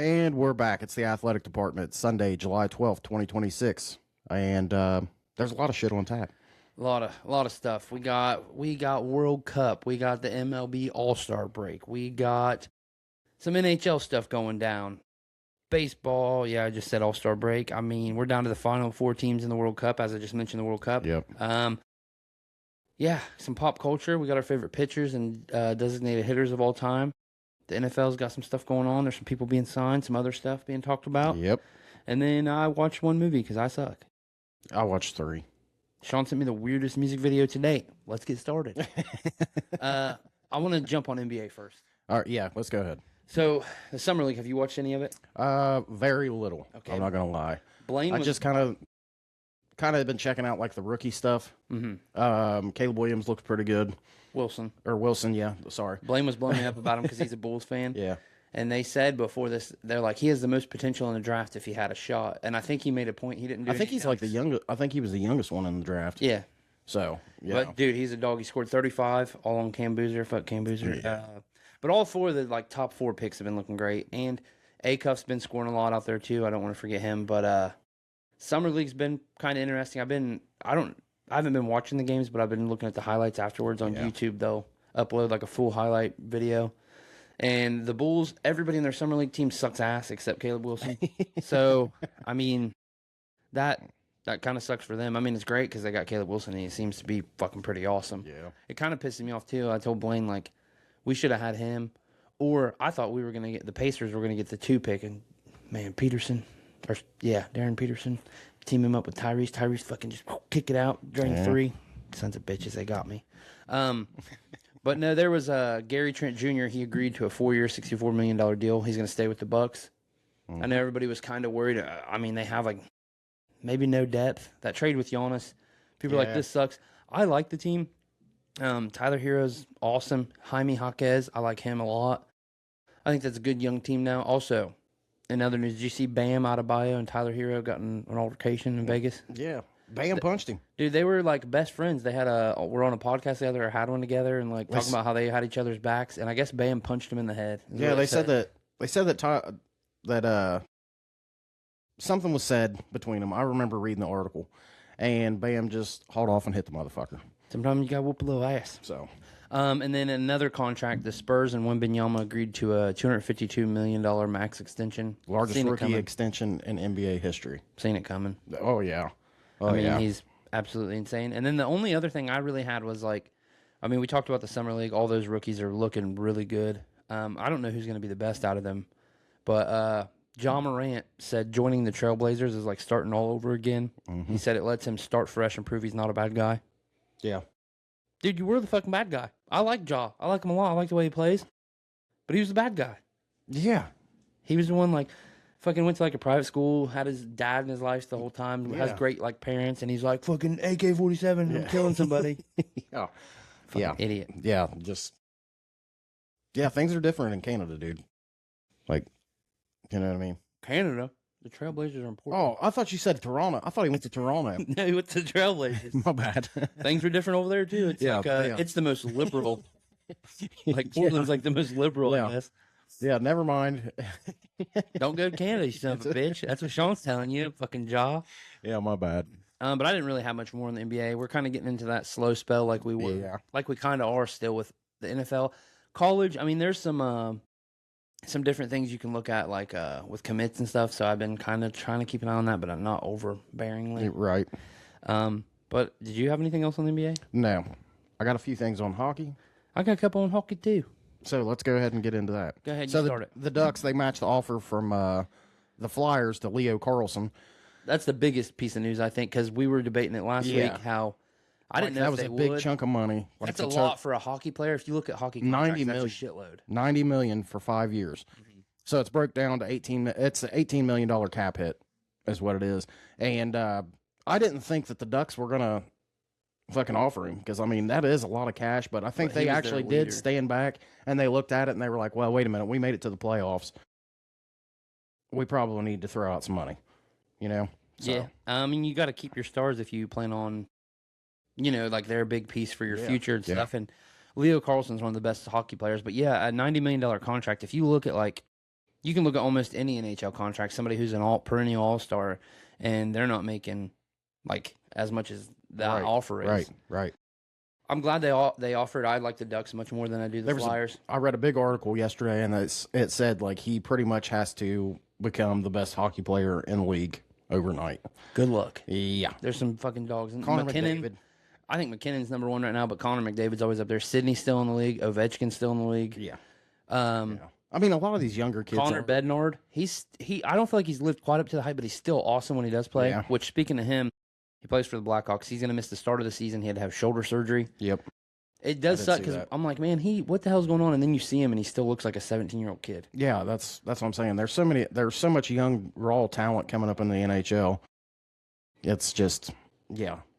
And we're back. It's the athletic department, Sunday, July 12th, 2026. And there's a lot of shit on tap. A lot of stuff. We got World Cup. We got the MLB All Star break. We got some NHL stuff going down. Baseball, yeah, I just said All Star break. I mean, we're down to the final 4 teams in the World Cup, as I just mentioned the World Cup. Yep. Yeah, some pop culture. We got our favorite pitchers and designated hitters of all time. The NFL's got some stuff going on. There's some people being signed, some other stuff being talked about. Yep. And then I watched one movie because I suck. I watched 3. Sean sent me the weirdest music video to date. Let's get started. I want to jump on NBA first. All right, yeah, let's go ahead. So, the Summer League, have you watched any of it? Very little. Okay. I'm not going to lie. Blaine I just kind of been checking out like the rookie stuff. Mm-hmm. Caleb Williams looked pretty good. Wilson, yeah. Sorry. Blaine was blowing me up about him because he's a Bulls fan. Yeah. And they said before this, they're like, he has the most potential in the draft if he had a shot. And I think he made a point. He didn't do I think he's like the youngest. I think he was the youngest one in the draft. Yeah. So, yeah. But, dude, he's a dog. He scored 35, all on Cam Boozer. Fuck Cam Boozer. Yeah. But all 4 of the top 4 picks have been looking great. And A-Cuff's been scoring a lot out there, too. I don't want to forget him. But Summer League's been kind of interesting. I haven't been watching the games, but I've been looking at the highlights afterwards on YouTube. They'll upload like a full highlight video. And the Bulls, everybody in their Summer League team sucks ass except Caleb Wilson. So, I mean, that kind of sucks for them. I mean, it's great because they got Caleb Wilson, and he seems to be fucking pretty awesome. Yeah. It kind of pissed me off, too. I told Blaine, like, we should have had him. Or I thought we were going to get, the Pacers were going to get the 2 pick. And, man, Darren Peterson, team him up with Tyrese. Tyrese fucking just kick it out, drain 3. Sons of bitches, they got me. But no, there was Gary Trent Jr. He agreed to a 4-year, $64 million deal. He's going to stay with the Bucks. I know everybody was kind of worried. I mean, they have like maybe no depth. That trade with Giannis, people are like, this sucks. I like the team. Tyler Hero's awesome. Jaime Jaquez, I like him a lot. I think that's a good young team now. Also, in other news, did you see Bam Adebayo and Tyler Hero got in an altercation in Vegas? Yeah. Bam punched him. Dude, they were like best friends. They were on a podcast together or had one together and like talking about how they had each other's backs. And I guess Bam punched him in the head. Yeah, they said that something was said between them. I remember reading the article, and Bam just hauled off and hit the motherfucker. Sometimes you gotta whoop a little ass. So, and then another contract. The Spurs and Wembanyama agreed to a $252 million max extension. Largest rookie extension in NBA history. Seen it coming. Oh yeah. I mean, he's absolutely insane. And then the only other thing I really had was like, I mean, we talked about the Summer League. All those rookies are looking really good. I don't know who's going to be the best out of them. But John Morant said joining the Trailblazers is like starting all over again. Mm-hmm. He said it lets him start fresh and prove he's not a bad guy. Yeah. Dude, you were the fucking bad guy. I like Ja. I like him a lot. I like the way he plays. But he was the bad guy. Yeah. He was the one like... Fucking went to like a private school, had his dad in his life the whole time, has great like parents, and he's like fucking AK-47, I'm killing somebody. Idiot. Yeah, things are different in Canada, dude. Like, you know what I mean? Canada, the Trailblazers are important. Oh, I thought you said Toronto. I thought he went to Toronto. No, he went to the Trailblazers. My bad. Things are different over there too. It's it's the most liberal. Like Portland's like the most liberal, I guess. Yeah, never mind. Don't go to Canada, you son of a bitch. That's what Sean's telling you, fucking jaw. Yeah, my bad. But I didn't really have much more in the NBA. We're kind of getting into that slow spell like we were, like we kind of are still with the NFL. College, I mean, there's some different things you can look at, like with commits and stuff. So I've been kind of trying to keep an eye on that, but I'm not overbearingly. Right. But did you have anything else on the NBA? No. I got a few things on hockey. I got a couple on hockey too. So let's go ahead and get into that. Go ahead, you start it. The Ducks, they matched the offer from the Flyers to Leo Carlsson. That's the biggest piece of news, I think, because we were debating it last week, how I didn't know that was a big chunk of money. That's a lot for a hockey player. If you look at hockey contracts, 90 million, that's a shitload. $90 million for 5 years. Mm-hmm. So it's broke down to it's an $18 million cap hit is what it is. And I didn't think that the Ducks were going to fucking offer him because, I mean, that is a lot of cash, but I think they actually did stand back and they looked at it and they were like, well, wait a minute, we made it to the playoffs. We probably need to throw out some money, you know? So. Yeah. I mean, you got to keep your stars if you plan on, you know, like they're a big piece for your future and stuff. And Leo Carlson's one of the best hockey players, but yeah, a $90 million contract. If you look at like You can look at almost any NHL contract, somebody who's an perennial all-star, and they're not making like as much as that offer is. Right. I'm glad they offered. I like the Ducks much more than I do the Flyers. I read a big article yesterday, and it said like he pretty much has to become the best hockey player in the league overnight. Good luck. Yeah. There's some fucking dogs. Connor McKinnon. McDavid. I think McKinnon's number one right now, but Connor McDavid's always up there. Sidney's still in the league. Ovechkin's still in the league. Yeah. I mean, a lot of these younger kids. Connor Bednard. I don't feel like he's lived quite up to the hype, but he's still awesome when he does play. Yeah. Which, speaking of him, he plays for the Blackhawks. He's going to miss the start of the season. He had to have shoulder surgery. Yep. It does suck because I'm like, man, what the hell's going on? And then you see him, and he still looks like a 17-year-old kid. Yeah, that's what I'm saying. There's so much young raw talent coming up in the NHL. It's just,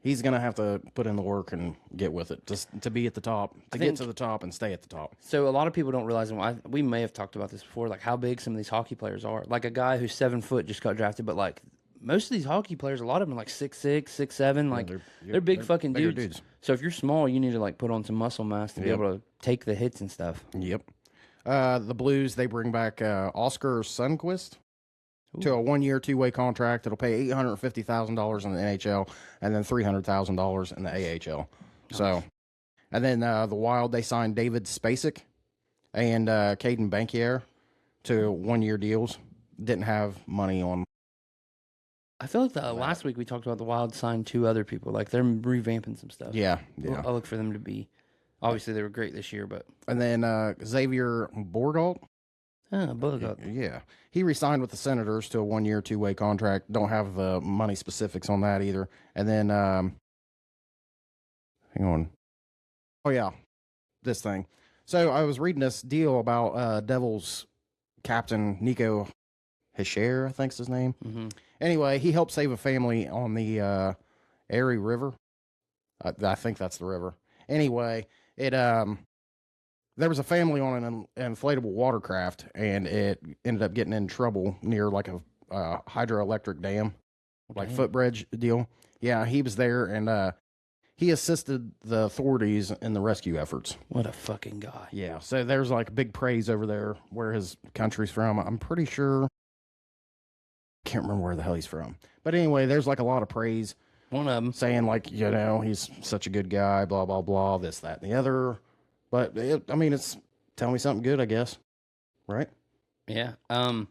he's gonna have to put in the work and get with it just to be at the top, get to the top and stay at the top. So a lot of people don't realize, and we may have talked about this before, like how big some of these hockey players are. Like a guy who's 7 foot just got drafted, but like most of these hockey players, a lot of them are like 6'6", 6'7", like they're big fucking dudes. So if you're small, you need to like put on some muscle mass to be able to take the hits and stuff. Yep. The Blues, they bring back Oscar Sundqvist to a 1-year, 2-way contract. It'll pay $850,000 in the NHL and then $300,000 in the AHL. Nice. So, and then the Wild, they signed David Spacek and Caden Bankier to 1-year deals. Didn't have money on. I feel like last week we talked about the Wild signed 2 other people. Like they're revamping some stuff. Yeah. I'll look for them to be. Obviously, they were great this year, but. And then Xavier Borgault. Borgault. Yeah. He re-signed with the Senators to a 1-year, 2-way contract. Don't have money specifics on that either. And then, hang on. Oh, yeah. This thing. So I was reading this deal about Devils captain Nico Hischier, I think's his name. Mm-hmm. Anyway, he helped save a family on the Erie River. I think that's the river. Anyway, there was a family on an inflatable watercraft, and it ended up getting in trouble near like a hydroelectric dam, like footbridge deal. Yeah, he was there, and he assisted the authorities in the rescue efforts. What a fucking guy. Yeah, so there's like big praise over there where his country's from. I'm pretty sure. Can't remember where the hell he's from. But anyway, there's like a lot of praise. One of them saying like, he's such a good guy, blah, blah, blah, this, that, and the other. But, it's telling me something good, I guess. Right? Yeah. I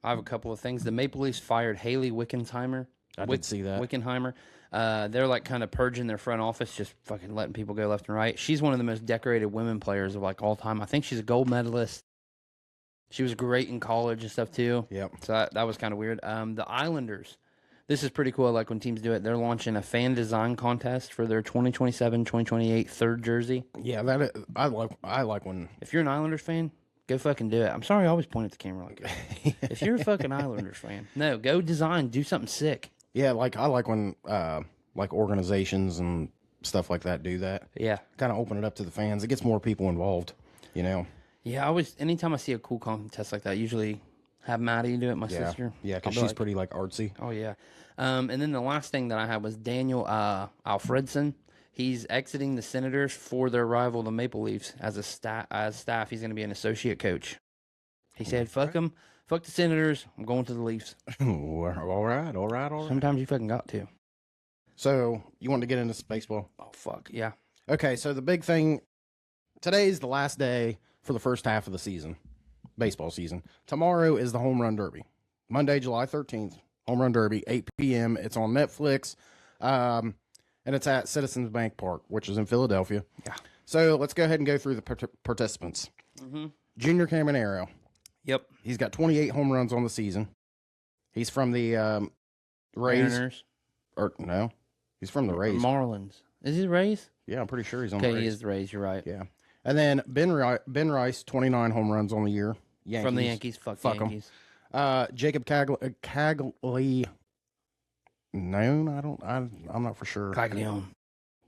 have a couple of things. The Maple Leafs fired Haley Wickenheimer. I did see that. Wickenheimer. They're like kind of purging their front office, just fucking letting people go left and right. She's one of the most decorated women players of like all time. I think she's a gold medalist. She was great in college and stuff too. Yep. So that was kind of weird. The Islanders. This is pretty cool. Like when teams do it, they're launching a fan design contest for their 2027-2028 third jersey. Yeah, I like when. If you're an Islanders fan, go fucking do it. I'm sorry, I always point at the camera like that. If you're a fucking Islanders fan, no, go design, do something sick. Yeah, like I like when like organizations and stuff like that do that. Yeah, kind of open it up to the fans. It gets more people involved. Yeah, anytime I see a cool contest like that, I usually have Maddie do it, my sister. Yeah, because she's pretty like artsy. Oh, yeah. And then the last thing that I had was Daniel Alfredson. He's exiting the Senators for their rival, the Maple Leafs, as staff. He's going to be an associate coach. He said, fuck them. Fuck the Senators. I'm going to the Leafs. All right. Sometimes you fucking got to. So, you want to get into baseball? Oh, fuck, yeah. Okay, so the big thing, today's the last day for the first half of the season, baseball season. Tomorrow is the Home Run Derby. Monday, July 13th, Home Run Derby, 8 p.m. It's on Netflix, and it's at Citizens Bank Park, which is in Philadelphia. Yeah. So let's go ahead and go through the participants. Mm-hmm. Junior Caminero. Yep. He's got 28 home runs on the season. He's from the Rays. Mariners. Or no, he's from the Rays. Marlins. Is he Rays? Yeah, I'm pretty sure he's on the Rays. Okay, he is the Rays. You're right. Yeah. And then Ben Rice, 29 home runs on the year. Yankees. From the Yankees. Fuck Yankees. Jacob Caglione. I'm not for sure. Caglione.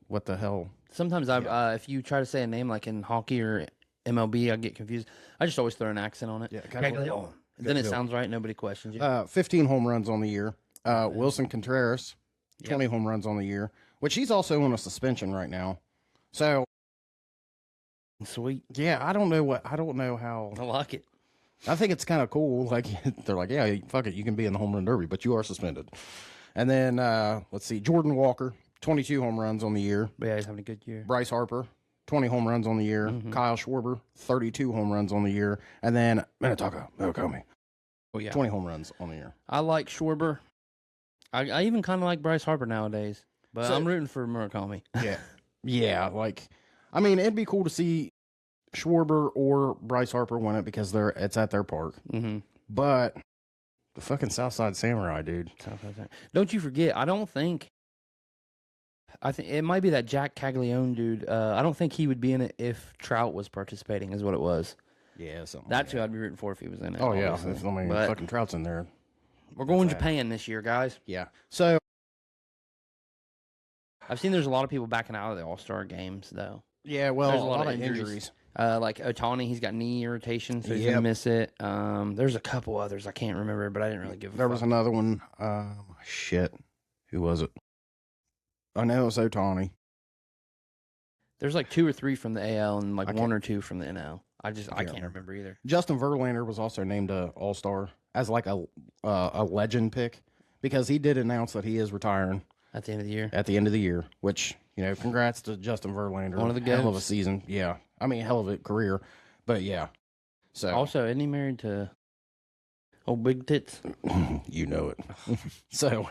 What the hell? Sometimes if you try to say a name like in hockey or MLB, I get confused. I just always throw an accent on it. Yeah, Caglione. Then it sounds right. Nobody questions you. 15 home runs on the year. Wilson Contreras, 20 home runs on the year, which he's also on a suspension right now. So sweet. Yeah, I don't know how. I like it. I think it's kind of cool. Like they're like, yeah, fuck it, you can be in the home run derby, but you are suspended. And then let's see, Jordan Walker, 22 home runs on the year. But yeah, he's having a good year. Bryce Harper, 20 home runs on the year. Kyle Schwarber, 32 home runs on the year. And then Minnetonka Murakami, 20 home runs on the year. I like Schwarber. I even kind of like Bryce Harper nowadays, but I'm rooting for Murakami. Yeah. Yeah, like, I mean, it'd be cool to see Schwarber or Bryce Harper win it because it's at their park. Mm-hmm. But the fucking Southside Samurai, dude. Don't you forget, I think it might be that Jack Caglione dude. I don't think he would be in it if Trout was participating, is what it was. Yeah, something That's who I'd be rooting for if he was in it. Oh, yeah. I mean, fucking Trout's in there. We're going to Japan this year, guys. Yeah. So I've seen there's a lot of people backing out of the All Star games, though. Yeah, well, there's a lot of injuries. Like Ohtani, he's got knee irritation, so he's gonna miss it. There's a couple others I can't remember, but I didn't really give a fuck. There was another one. Shit. Who was it? I know it was Ohtani. There's like 2 or 3 from the AL and like 1 or 2 from the NL. I can't remember either. Justin Verlander was also named a All Star as like a legend pick because he did announce that he is retiring at the end of the year. At the end of the year, which, you know, congrats to Justin Verlander. One of the hell of a season. Yeah. I mean, hell of a career. But yeah. So also, isn't he married to old Big Tits? You know it. So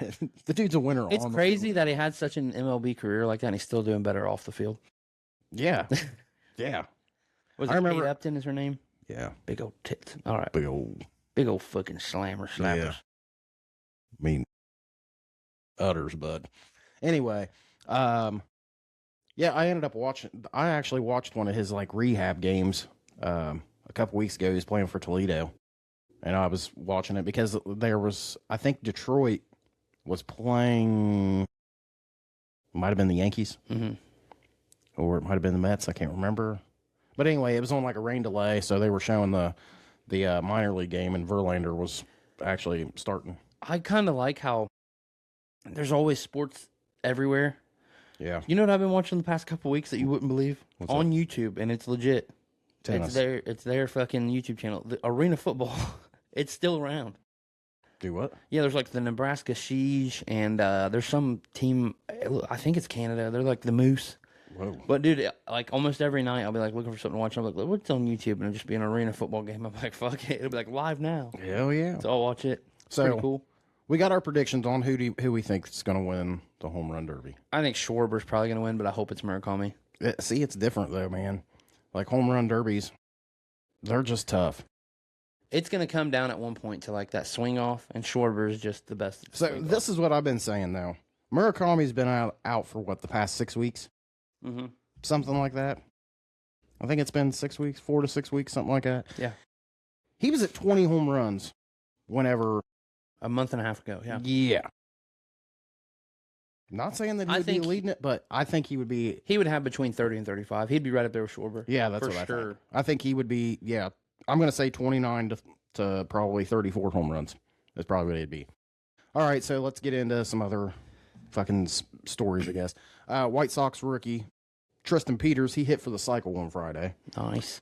the dude's a winner. It's crazy that he had such an MLB career like that and he's still doing better off the field. Yeah. Yeah. I remember Kate Upton is her name? Yeah. Big old tits. All right. Big old fucking slappers. Yeah. I mean, udders, bud. Anyway, yeah, I actually watched one of his like rehab games a couple weeks ago. He was playing for Toledo, and I was watching it because I think Detroit was playing, might have been the Yankees, or it might have been the Mets. I can't remember. But anyway, it was on like a rain delay, so they were showing the minor league game, and Verlander was actually starting. I kind of like how there's always sports everywhere. Yeah. You know what I've been watching the past couple weeks that you wouldn't believe? What's on that? YouTube, and it's legit. Tennis. It's their fucking YouTube channel. The arena football, it's still around. Do what? Yeah, there's like the Nebraska Siege, and there's some team, I think it's Canada. They're like the Moose. Whoa. But dude, like almost every night I'll be like looking for something to watch. I'm like, what's on YouTube? And it'll just be an arena football game. I'm like, fuck it. It'll be like live now. Hell yeah. So I'll watch it. It's so pretty cool. We got our predictions on who we think is going to win the home run derby. I think Schwarber's probably going to win, but I hope it's Murakami. See, it's different though, man. Like home run derbies, they're just tough. It's going to come down at one point to like that swing off, and Schwarber is just the best. So this is what I've been saying though. Murakami's been out for what, the past 6 weeks? Mm-hmm. Something like that. I think it's been 6 weeks, 4 to 6 weeks, something like that. Yeah. He was at 20 home runs whenever. A month and a half ago, yeah. Yeah. Not saying that he would be leading it, but I think he would be. He would have between 30 and 35. He'd be right up there with Schwarber. Yeah, that's what I think. I think he would be, yeah. I'm going to say 29 to probably 34 home runs. That's probably what it'd be. All right, so let's get into some other fucking stories, I guess. White Sox rookie Tristan Peters, he hit for the cycle on Friday. Nice.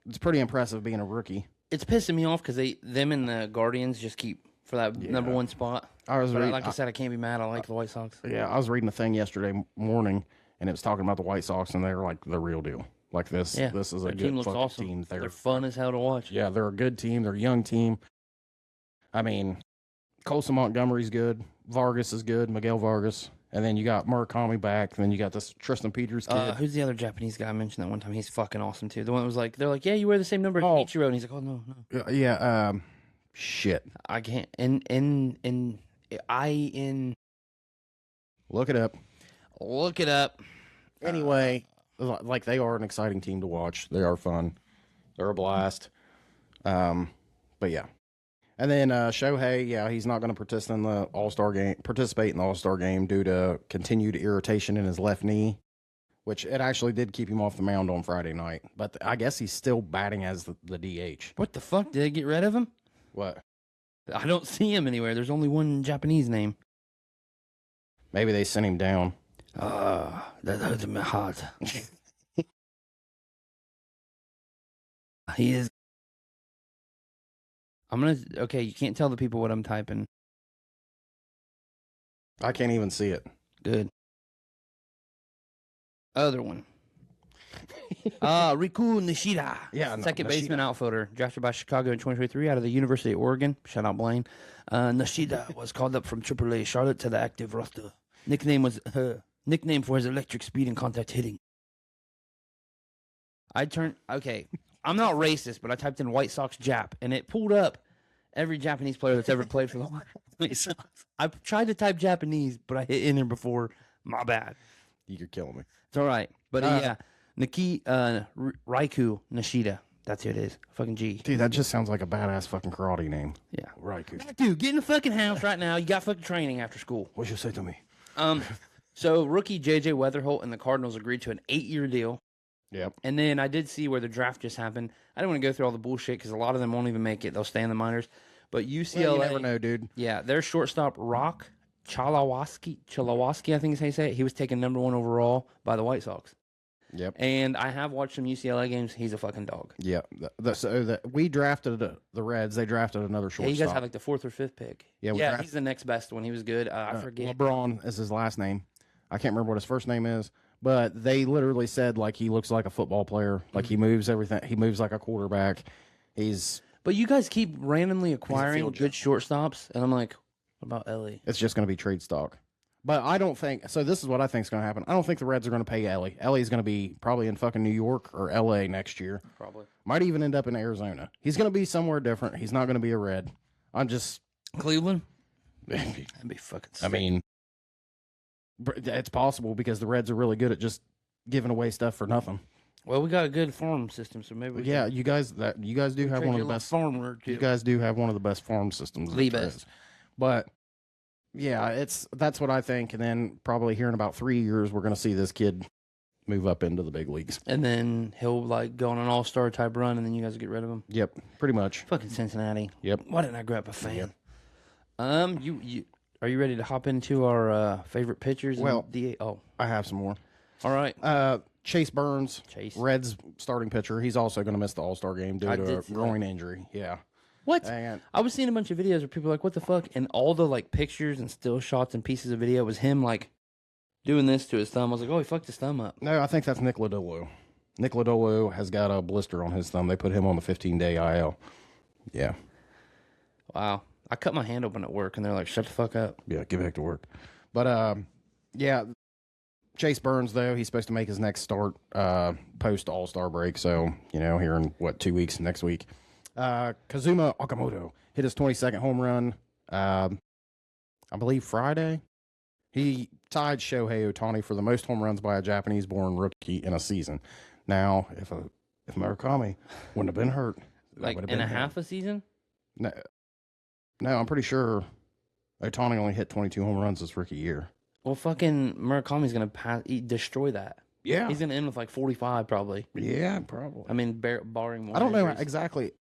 It's pretty impressive being a rookie. It's pissing me off because them and the Guardians just keep for that number one spot. Like I said, I can't be mad. I like the White Sox. Yeah, I was reading a thing yesterday morning, and it was talking about the White Sox, and they're like the real deal. Like this, this is a good fucking awesome. team. They're fun as hell to watch. Yeah, they're a good team. They're a young team. I mean, Colson Montgomery's good. Vargas is good. Miguel Vargas. And then you got Murakami back. And then you got this Tristan Peters kid. Who's the other Japanese guy I mentioned that one time? He's fucking awesome, too. The one that was like, they're like, yeah, you wear the same number as Ichiro. And he's like, oh, no. Yeah, shit. I can't. Look it up. Look it up. Anyway, like they are an exciting team to watch. They are fun. They're a blast. But yeah. And then Shohei, he's not going to participate in the All-Star game due to continued irritation in his left knee, which it actually did keep him off the mound on Friday night. But I guess he's still batting as the DH. What the fuck? Did they get rid of him? What? I don't see him anywhere. There's only one Japanese name. Maybe they sent him down. That hurts my heart. He is Okay, you can't tell the people what I'm typing. I can't even see it. Good. Other one. Riku Nishida. Yeah, Second Nishida. baseman outfielder. Drafted by Chicago in 2023 out of the University of Oregon. Shout out Blaine. Nishida was called up from AAA Charlotte to the active roster. Nickname for his electric speed and contact hitting. Okay, I'm not racist, but I typed in White Sox Jap, and it pulled up every Japanese player that's ever played for the White Sox. I tried to type Japanese, but I hit enter before. My bad. You're killing me. It's all right. But yeah, Raiku Nishida. That's who it is. Fucking G. Dude, that just sounds like a badass fucking karate name. Yeah. Raiku. Dude, get in the fucking house right now. You got fucking training after school. What'd you say to me? So rookie J.J. Weatherholt and the Cardinals agreed to an 8-year deal. Yep. And then I did see where the draft just happened. I don't want to go through all the bullshit because a lot of them won't even make it. They'll stay in the minors. But UCLA. Well, you never know, dude. Yeah, their shortstop, Rock Chalawaski, I think is how you say it. He was taken number 1 overall by the White Sox. Yep. And I have watched some UCLA games. He's a fucking dog. Yeah. We drafted the Reds. They drafted another shortstop. Yeah, you guys had like the 4th or 5th pick. Yeah, he's the next best one. He was good. I forget. LeBron is his last name. I can't remember what his first name is, but they literally said like he looks like a football player. Like he moves everything. He moves like a quarterback. But you guys keep randomly acquiring good shortstops, and I'm like, what about Ellie? It's just going to be trade stock. But I don't think so. This is what I think is going to happen. I don't think the Reds are going to pay Ellie. Ellie's going to be probably in fucking New York or L.A. next year. Probably. Might even end up in Arizona. He's going to be somewhere different. He's not going to be a Red. I'm just Cleveland. That'd be fucking sick. I mean, it's possible because the Reds are really good at just giving away stuff for nothing. Well, we got a good farm system, so maybe. You guys do have one of the best farmer. You guys do have one of the best farm systems. The best. But yeah, that's what I think. And then probably here in about 3 years, we're going to see this kid move up into the big leagues. And then he'll like go on an all-star type run, and then you guys get rid of him. Yep, pretty much. Fucking Cincinnati. Yep. Why didn't I grab a fan? Yep. You are you ready to hop into our favorite pitchers? Well, I have some more. All right. Chase Burns, Reds starting pitcher. He's also going to miss the All Star game due to a groin injury. Yeah. What? I was seeing a bunch of videos where people were like, "What the fuck?" And all the like pictures and still shots and pieces of video was him like doing this to his thumb. I was like, "Oh, he fucked his thumb up." No, I think that's Nick Lodolo. Nick Lodolo has got a blister on his thumb. They put him on the 15-day IL. Yeah. Wow. I cut my hand open at work, and they're like, "Shut the fuck up." Yeah, get back to work. But yeah, Chase Burns though, he's supposed to make his next start post All Star break. So here in 2 weeks, next week. Kazuma Okamoto hit his 22nd home run. I believe Friday. He tied Shohei Ohtani for the most home runs by a Japanese-born rookie in a season. Now, if Murakami wouldn't have been hurt, like in a half a season. No, I'm pretty sure Ohtani only hit 22 home runs this rookie year. Well, fucking Murakami's going to destroy that. Yeah. He's going to end with like 45 probably. Yeah, probably. I mean, barring more. I don't know injuries. Exactly.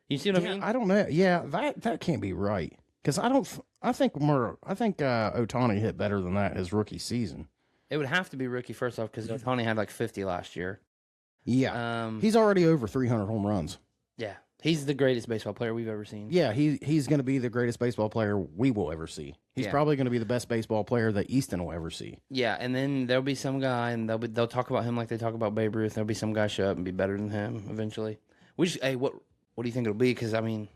You see what I mean? I don't know. Yeah, that can't be right. Because I think Ohtani hit better than that his rookie season. It would have to be rookie first off because Ohtani had like 50 last year. Yeah. He's already over 300 home runs. Yeah. He's the greatest baseball player we've ever seen. Yeah, he's going to be the greatest baseball player we will ever see. He's probably going to be the best baseball player that Easton will ever see. Yeah, and then there'll be some guy, and they'll talk about him like they talk about Babe Ruth. There'll be some guy show up and be better than him eventually. Hey, what do you think it'll be? Because I mean,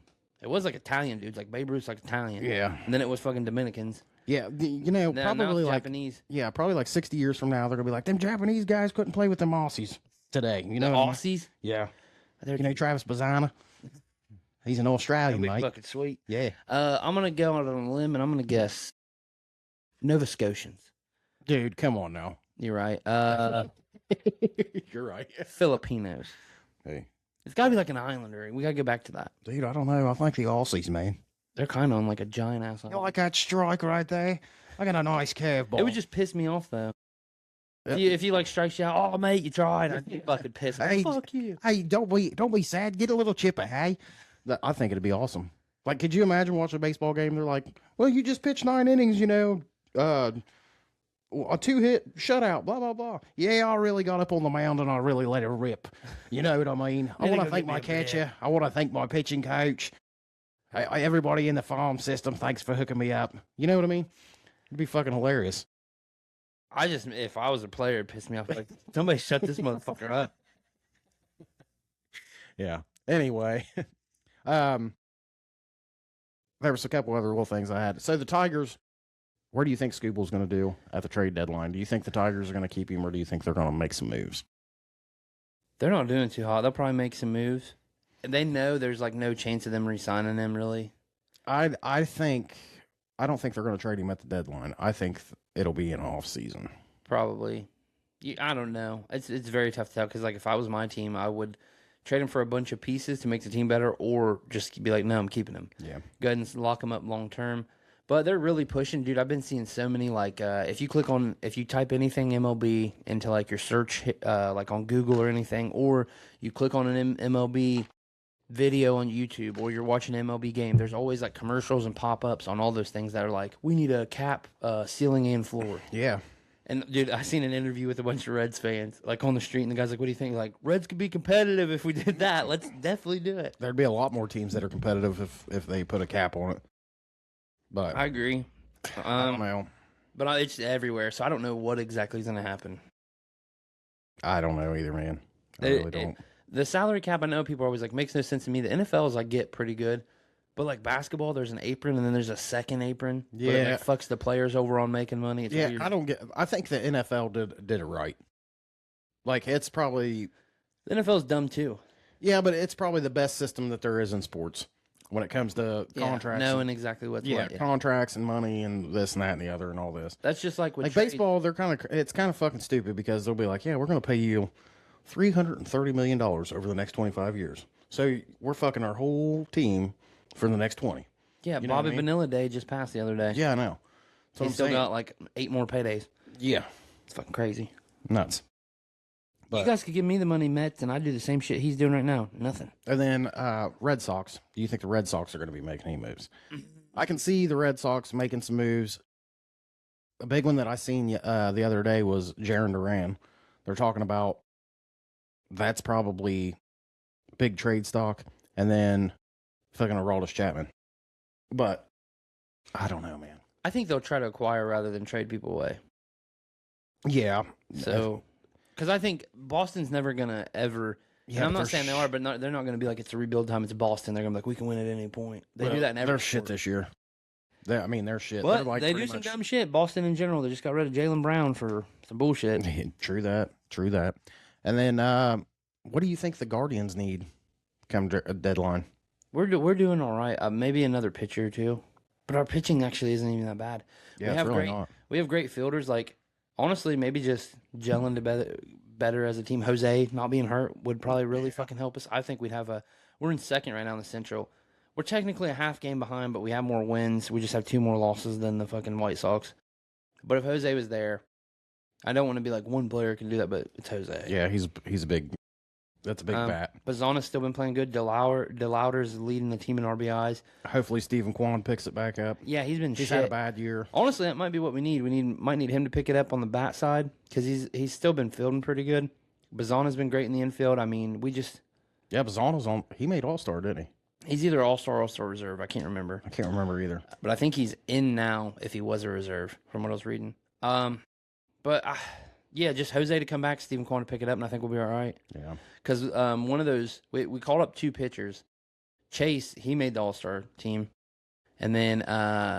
it was like Italian dudes, like Babe Ruth's like Italian. Yeah. And then it was fucking Dominicans. Yeah, probably like Japanese. Yeah, probably like 60 years from now, they're gonna be like, them Japanese guys couldn't play with them Aussies today. The Aussies? Yeah. Travis Bazzana. He's an Australian, mate. Fucking sweet. Yeah. I'm gonna go out on a limb and I'm gonna guess Nova Scotians. Dude, come on now. You're right. You're right. Filipinos. Hey. It's gotta be like an islander. We gotta go back to that. Dude, I don't know. I think the Aussies, man. They're kind of on like a giant ass. You like that strike right there? I got a nice curveball. It would just piss me off though. If you like strikes you out, oh mate, you tried. I'd fucking piss. Hey, fuck you. Hey, don't be sad. Get a little chipper, hey. I think it'd be awesome. Like, could you imagine watching a baseball game? They're like, well, you just pitched 9 innings, a 2-hit shutout, blah, blah, blah. Yeah, I really got up on the mound and I really let it rip. You know what I mean? I want to thank my catcher. I want to thank my pitching coach. Everybody in the farm system, thanks for hooking me up. You know what I mean? It'd be fucking hilarious. If I was a player, it'd piss me off. Like, somebody shut this motherfucker up. Yeah. Anyway, there was a couple other little things I had. So the Tigers, where do you think Scooble's going to do at the trade deadline? Do you think the Tigers are going to keep him, or do you think they're going to make some moves? They're not doing too hot. They'll probably make some moves. They know there's like no chance of them re-signing him, really. I don't think they're going to trade him at the deadline. I think it'll be an off season. Probably. I don't know. It's very tough to tell because like if I was my team, I would trade him for a bunch of pieces to make the team better, or just be like, no, I'm keeping him. Yeah. Go ahead and lock him up long term. But they're really pushing, dude. I've been seeing so many like if you type anything MLB into like your search like on Google or anything, or you click on an MLB video on YouTube, or you're watching an MLB game, there's always like commercials and pop-ups on all those things that are like, we need a cap, ceiling and floor. Yeah. And dude, I seen an interview with a bunch of Reds fans, like on the street, and the guy's like, "What do you think?" Like, Reds could be competitive if we did that. Let's definitely do it. There'd be a lot more teams that are competitive if they put a cap on it. But I agree. I don't know. But it's everywhere, so I don't know what exactly is going to happen. I don't know either, man. I really don't. The salary cap, I know people are always like, makes no sense to me. The NFL is like, get pretty good. But like basketball, there's an apron and then there's a second apron. Yeah. But it like fucks the players over on making money. It's weird. I think the NFL did it right. Like, it's probably... The NFL's dumb too. Yeah, but it's probably the best system that there is in sports when it comes to contracts. Knowing exactly what's what. Yeah, contracts and money and this and that and the other and all this. That's just like with baseball, it's kind of fucking stupid because they'll be like, yeah, we're going to pay you $330 million over the next 25 years. So we're fucking our whole team for the next 20. Yeah, Bobby Vanilla Day just passed the other day. Yeah, I know. He's still got like 8 more paydays. Yeah. It's fucking crazy. Nuts. But, you guys could give me the money, Mets, and I'd do the same shit he's doing right now. Nothing. And then Red Sox. Do you think the Red Sox are going to be making any moves? I can see the Red Sox making some moves. A big one that I seen the other day was Jarren Duran. They're talking about that's probably big trade stock. And then fucking Aroldis Chapman. But I don't know, man. I think they'll try to acquire rather than trade people away. Yeah. So, because I think Boston's never going to ever... Yeah, and I'm not saying they are, but they're not going to be like, it's a rebuild time, it's Boston. They're going to be like, we can win at any point. They do that in every They're shit this year. They're shit. But like they do some dumb shit. Boston in general, they just got rid of Jaylen Brown for some bullshit. True that. And then, what do you think the Guardians need come deadline? We're doing all right. Maybe another pitcher or two. But our pitching actually isn't even that bad. Yeah, it's really not. We have great fielders. Like, honestly, maybe just gelling to better as a team. Jose not being hurt would probably really fucking help us. I think we're in second right now in the Central. We're technically a half game behind, but we have more wins. We just have 2 more losses than the fucking White Sox. But if Jose was there, I don't want to be like one player can do that, but it's Jose. Yeah, he's a big. That's a big bat. Bazana's still been playing good. DeLauder's leading the team in RBIs. Hopefully Stephen Kwan picks it back up. Yeah, he's shit. Had a bad year. Honestly, that might be what we need. Might need him to pick it up on the bat side because he's still been fielding pretty good. Bazana's been great in the infield. I mean, Yeah, Bazana's on. He made All Star, didn't he? He's either All Star or All Star Reserve. I can't remember. I can't remember either. But I think he's in now. If he was a reserve, from what I was reading. Yeah, just Jose to come back, Stephen Kwan to pick it up, and I think we'll be all right. Yeah. Because one of those, we called up 2 pitchers. Chase, he made the All-Star team. And then,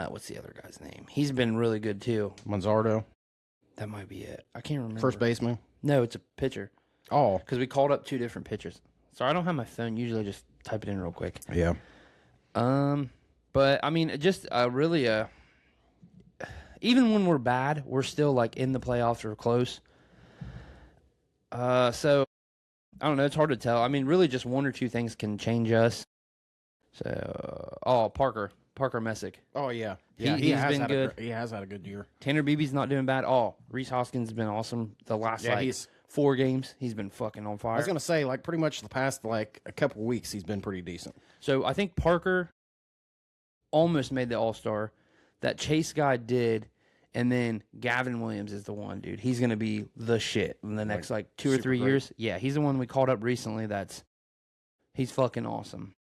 what's the other guy's name? He's been really good, too. Manzardo. That might be it. I can't remember. First baseman? No, it's a pitcher. Oh. Because we called up 2 different pitchers. Sorry, I don't have my phone. Usually just type it in real quick. Yeah. But, I mean, just really even when we're bad, we're still like in the playoffs or close. So I don't know. It's hard to tell. I mean, really, just 1 or 2 things can change us. So, Parker Messick. Oh yeah, he's been good. He has had a good year. Tanner Beebe's not doing bad. Reese Hoskins has been awesome. The last 4 games, he's been fucking on fire. I was gonna say, like, pretty much the past like a couple weeks, he's been pretty decent. So I think Parker almost made the All-Star. That Chase guy did, And then Gavin Williams is the one, dude. He's going to be the shit in the next, 2 or 3 years. Yeah, he's the one we called up recently he's fucking awesome.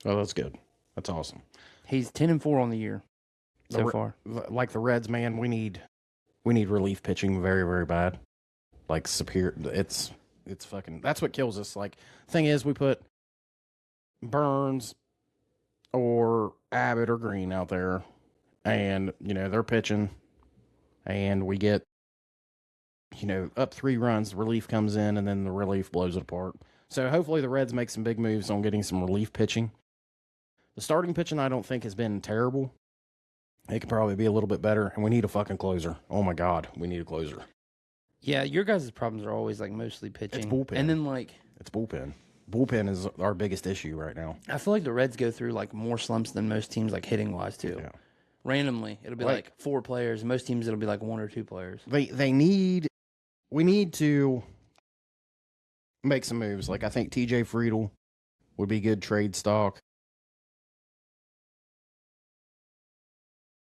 Oh, that's good. That's awesome. He's 10-4 on the year so far. Like the Reds, man, we need relief pitching very, very bad. Like superior, it's fucking. That's what kills us. Like, thing is, we put Burns or Abbott or Green out there, and they're pitching, and we get up 3 runs. Relief comes in, and then the relief blows it apart. So hopefully the Reds make some big moves on getting some relief pitching. The starting pitching, I don't think, has been terrible. It could probably be a little bit better, and we need a fucking closer. Oh, my God, we need a closer. Yeah, your guys' problems are always, mostly pitching. It's bullpen. And then, It's bullpen. Bullpen is our biggest issue right now. I feel like the Reds go through, more slumps than most teams, hitting-wise, too. Yeah. Randomly, it'll be, 4 players. Most teams, it'll be, 1 or 2 players. We need to make some moves. I think TJ Friedel would be good trade stock.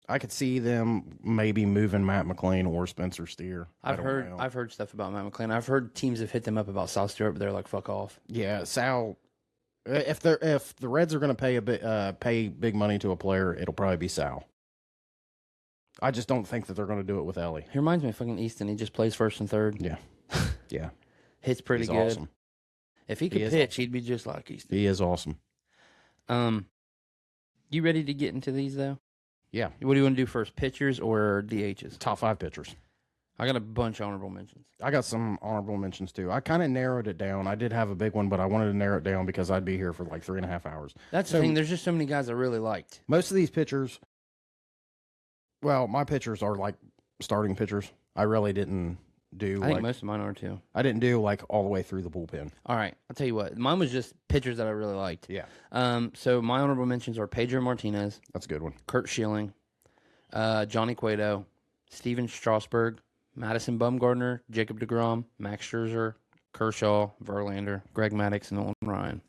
I could see them maybe moving Matt McClain or Spencer Steer. I've heard stuff about Matt McClain. I've heard teams have hit them up about Sal Stewart, but they're like, fuck off. Yeah, Sal. If the Reds are going to pay big money to a player, it'll probably be Sal. I just don't think that they're going to do it with Ellie. He reminds me of fucking Easton. He just plays first and third. Yeah, yeah. Hits pretty good. Awesome. If he could pitch, he'd be just like Easton. He is awesome. You ready to get into these though? Yeah. What do you want to do first, pitchers or DHs? Top 5 pitchers. I got a bunch of honorable mentions. I got some honorable mentions, too. I kind of narrowed it down. I did have a big one, but I wanted to narrow it down because I'd be here for 3.5 hours. That's the thing. There's just so many guys I really liked. Most of these pitchers, well, my pitchers are starting pitchers. I really didn't do I think most of mine are, too. I didn't do all the way through the bullpen. All right. I'll tell you what. Mine was just pitchers that I really liked. Yeah. So my honorable mentions are Pedro Martinez. That's a good one. Kurt Schilling. Johnny Cueto. Steven Strasburg. Madison Bumgarner. Jacob deGrom. Max Scherzer. Kershaw. Verlander. Greg Maddux. And Nolan Ryan.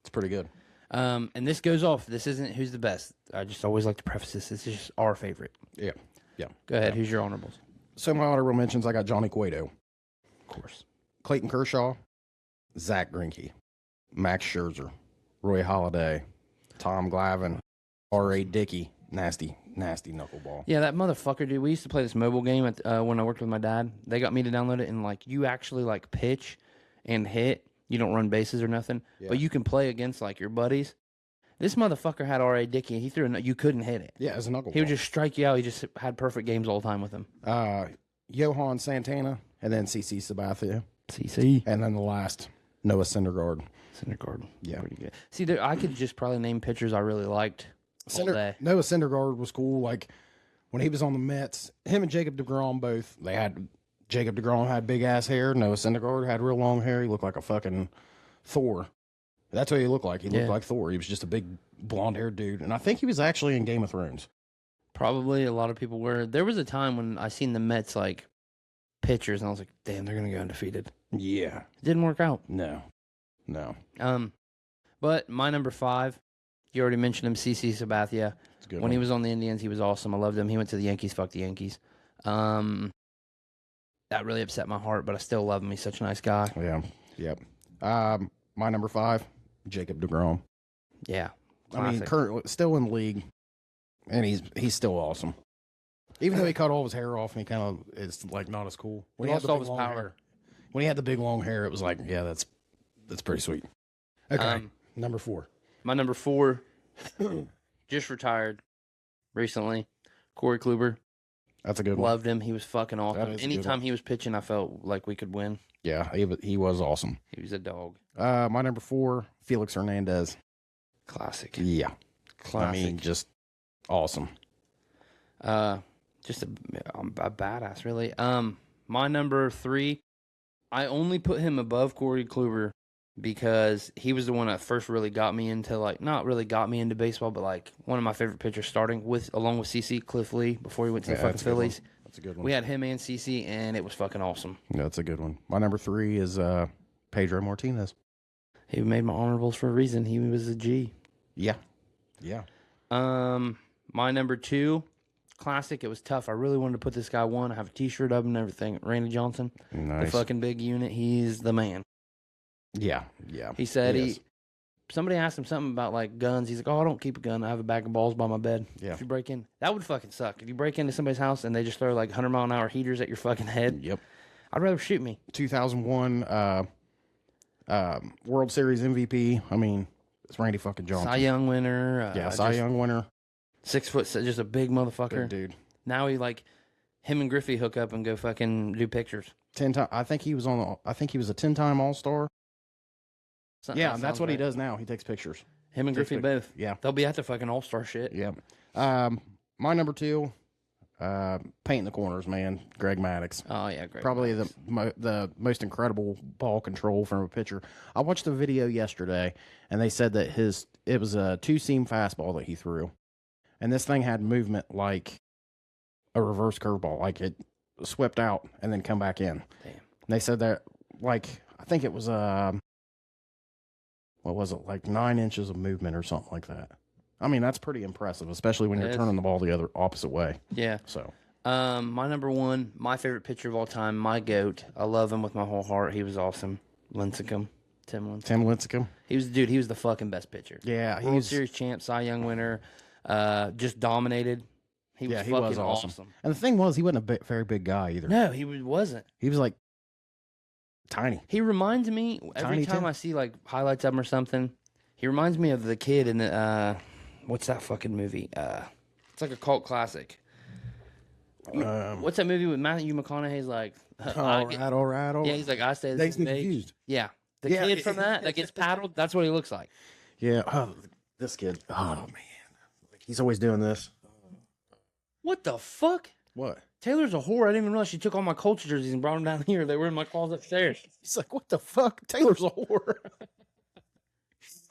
It's pretty good. And this goes off. This isn't who's the best. I just always like to preface this. This is just our favorite. Yeah. Yeah. Go ahead. Yeah. Who's your honorables? So my honorable mentions, I got Johnny Cueto. Of course. Clayton Kershaw. Zach Greinke. Max Scherzer. Roy Halladay. Tom Glavine. R.A. Dickey. Nasty knuckleball. Yeah, that motherfucker, dude. We used to play this mobile game when I worked with my dad. They got me to download it, and you actually pitch and hit. You don't run bases or nothing, but you can play against your buddies. This motherfucker had R.A. Dickey, and he threw you couldn't hit it. Yeah, as a knuckleball. He would just strike you out. He just had perfect games all the time with him. Johan Santana, and then CC Sabathia. CC. And then the last, Noah Syndergaard. Yeah. Pretty good. See, I could just probably name pitchers I really liked. Noah Syndergaard was cool. When he was on the Mets, him and Jacob deGrom both, Jacob deGrom had big ass hair. Noah Syndergaard had real long hair. He looked like a fucking Thor. That's what he looked like. He looked like Thor. He was just a big blonde haired dude. And I think he was actually in Game of Thrones. Probably a lot of people were. There was a time when I seen the Mets pitchers, and I was like, damn, they're gonna go undefeated. Yeah. It didn't work out. No. But my number 5, you already mentioned him, CC Sabathia. When he was on the Indians, he was awesome. I loved him. He went to the Yankees. Fuck the Yankees. That really upset my heart, but I still love him. He's such a nice guy. Yeah. Yep. My number 5, Jacob deGrom. Yeah. Classic. I mean, still in the league, and he's still awesome. Even though he cut all of his hair off, and he kind of it's not as cool. When he lost all his power. Hair, when he had the big long hair, it was that's pretty sweet. Okay. Number 4. My number 4, just retired recently, Corey Kluber. That's a good one. Loved him. He was fucking awesome. Anytime he was pitching, I felt like we could win. Yeah, he was awesome. He was a dog. My number 4, Felix Hernandez. Classic. Yeah. Classic. I mean, just awesome. Just a badass, really. My number 3, I only put him above Corey Kluber because he was the one that first really got me into not really got me into baseball, but one of my favorite pitchers starting along with CC, Cliff Lee, before he went to the fucking Phillies. That's a good one. We had him and CC, and it was fucking awesome. Yeah, that's a good one. My number 3 is Pedro Martinez. He made my honorables for a reason. He was a G. Yeah. Yeah. My number 2, classic. It was tough. I really wanted to put this guy one. I have a T-shirt of him and everything. Randy Johnson, Nice. the fucking big unit. He's the man. Yeah. He said somebody asked him something about like guns. He's like, "Oh, I don't keep a gun. I have a bag of balls by my bed." Yeah. If you break in, that would fucking suck. If you break into somebody's house and they just throw like 100-mile-an-hour heaters at your fucking head. Yep. I'd rather shoot me. 2001 World Series MVP. I mean, it's Randy fucking Johnson. Cy Young winner. Cy Young winner. 6 foot, just a big motherfucker. Big dude. Now him and Griffey hook up and go fucking do pictures. 10 time. I think he was a 10-time All Star. Yeah, that's what he does now. He takes pictures. Him and Griffey both. Yeah. They'll be at the fucking All Star shit. Yeah. My number 2, painting the corners, man. Greg Maddux. Oh yeah, Greg. Probably the most incredible ball control from a pitcher. I watched a video yesterday, and they said that it was a 2-seam fastball that he threw, and this thing had movement like a reverse curveball, like it swept out and then come back in. Damn. And they said that, like, I think it was what was it, like 9 inches of movement or something like that. I mean, that's pretty impressive, especially when you're turning the ball the opposite way. Yeah. So, my number 1, my favorite pitcher of all time, my GOAT. I love him with my whole heart. He was awesome. Lincecum. Tim Lincecum. He was the fucking best pitcher. Yeah. World Series champ, Cy Young winner, just dominated. He was fucking awesome. And the thing was, he wasn't a very big guy either. No, he wasn't. He was like tiny. He reminds me, every time I see like highlights of him or something, he reminds me of the kid in the, what's that fucking movie? It's like a cult classic. What's that movie with Matthew McConaughey's like? All right. Yeah, he's like, I stay Makes me confused. Yeah. The kid from that gets paddled, that's what he looks like. Yeah. Oh, this kid. Oh, man. He's always doing this. What the fuck? What? Taylor's a whore. I didn't even realize she took all my Colts jerseys and brought them down here. They were in my closet upstairs. He's like, what the fuck? Taylor's a whore.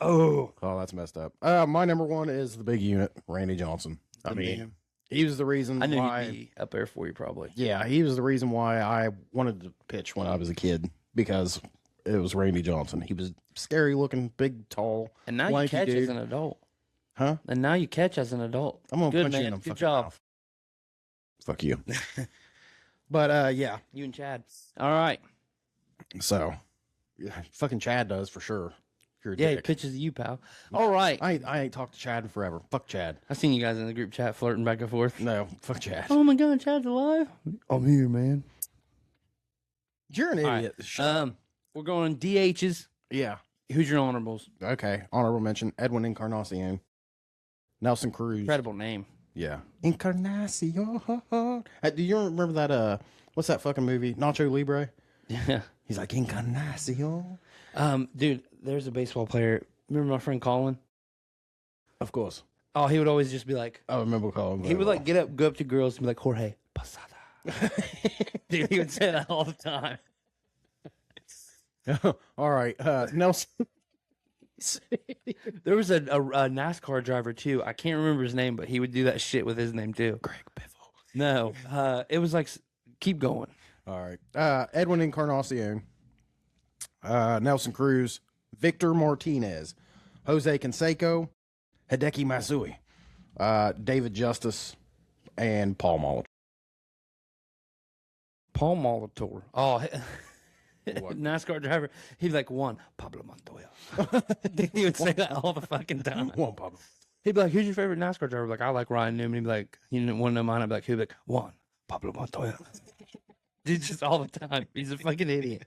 Oh, that's messed up. My number 1 is the big unit, Randy Johnson. I mean, he was the reason I knew why. he'd be up there for you, probably. Yeah, he was the reason why I wanted to pitch when I was a kid, because it was Randy Johnson. He was scary looking, big, tall, and now you catch as an adult. Huh? And now you catch as an adult. I'm going to punch man. you in the Good job. mouth. Fuck you. But, yeah. You and Chad. All right. So, yeah, fucking Chad does for sure. You're a Yeah, dick. he pitches to you, pal. All right. I ain't talked to Chad in forever. Fuck Chad. I've seen you guys in the group chat flirting back and forth. No, fuck Chad. Oh my God, Chad's alive. I'm here, man. You're an idiot. Right. We're going DHs. Yeah. Who's your honorables? Okay. Honorable mention: Edwin Encarnacion, Nelson Cruz. Incredible name. Yeah. Encarnacion. Do you remember that? What's that fucking movie? Nacho Libre. Yeah. He's like Encarnacion. Dude, there's a baseball player. Remember my friend Colin? Of course. Oh, he would always just be like, I remember Colin. He would like go up to girls and be like, Jorge Posada. Dude, he would say that all the time. All right. Nelson. There was a NASCAR driver too. I can't remember his name, but he would do that shit with his name too. Greg Biffle. No, it was like, keep going. All right. Edwin Encarnacion, Nelson Cruz, Victor Martinez, Jose Canseco, Hideki Matsui, David Justice, and Paul Molitor. Paul Molitor. Oh, What? NASCAR driver. He'd be like, one, Pablo Montoya. He would say that all the fucking time. One Pablo. He'd be like, who's your favorite NASCAR driver? Like, I like Ryan Newman. He'd be like, you didn't want to know mine. I'd be like, who'd be like, one, Pablo Montoya. Dude, just all the time. He's a fucking idiot.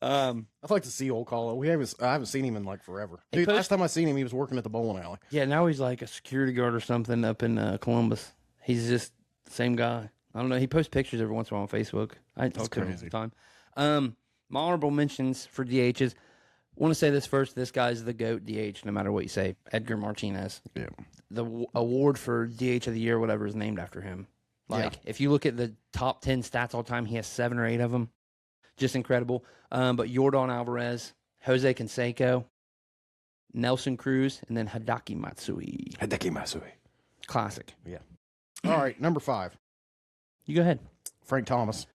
I'd like to see old Colo. I haven't seen him in like forever. Dude, last time I seen him, he was working at the bowling alley. Yeah, now he's like a security guard or something up in Columbus. He's just the same guy. I don't know. He posts pictures every once in a while on Facebook. I talk to him all the time. My honorable mentions for DHs. Want to say this first. This guy's the GOAT DH, no matter what you say. Edgar Martinez. Yeah. The award for DH of the year, whatever, is named after him. Like, if you look at the top 10 stats all time, he has 7 or 8 of them. Just incredible. But Yordan Alvarez, Jose Canseco, Nelson Cruz, and then Hideki Matsui. Hideki Matsui. Classic. Yeah. All right, number 5. You go ahead. Frank Thomas.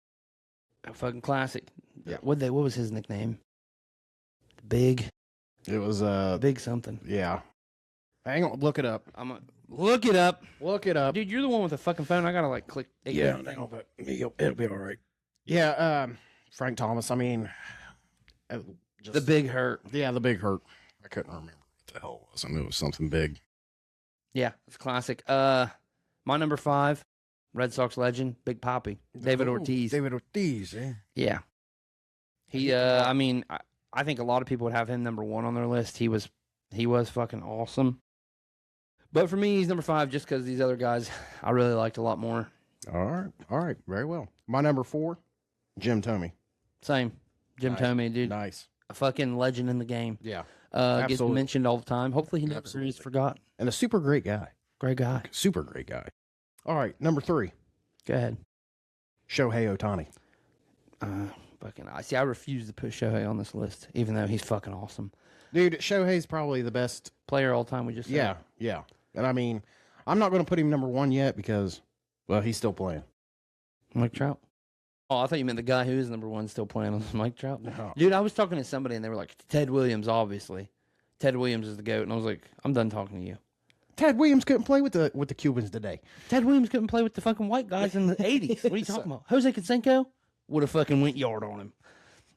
A fucking classic. Yeah. What was his nickname? Big. It was Big something. Yeah. Hang on, look it up. I'm gonna look it up. Look it up. Dude, you're the one with the fucking phone. I gotta like click. Yeah, no, but it'll be all right. Yeah, Frank Thomas. I mean, the big hurt. Yeah, the big hurt. I couldn't remember what the hell it was. I knew it was something big. Yeah, it's classic. My number 5, Red Sox legend, Big Papi, David Ortiz. David Ortiz, eh? Yeah. He, I mean, I think a lot of people would have him number 1 on their list. He was fucking awesome. But for me, he's number 5 just because these other guys I really liked a lot more. All right, very well. My number 4, Jim Thome. Same. Jim Thome, dude. Nice. A fucking legend in the game. Yeah. Gets mentioned all the time. Hopefully he never is forgotten. And a super great guy. Great guy. Super great guy. All right, number 3. Go ahead. Shohei Ohtani. I refuse to put Shohei on this list, even though he's fucking awesome. Dude, Shohei's probably the best player all time, we just said. Yeah. And I mean, I'm not going to put him number 1 yet because, well, he's still playing. Mike Trout. Oh, I thought you meant the guy who is number 1 still playing on Mike Trout. No. Dude, I was talking to somebody and they were like, Ted Williams, obviously. Ted Williams is the GOAT. And I was like, I'm done talking to you. Ted Williams couldn't play with the Cubans today. Ted Williams couldn't play with the fucking white guys in the 80s. What are you talking about? Jose Canseco would have fucking went yard on him,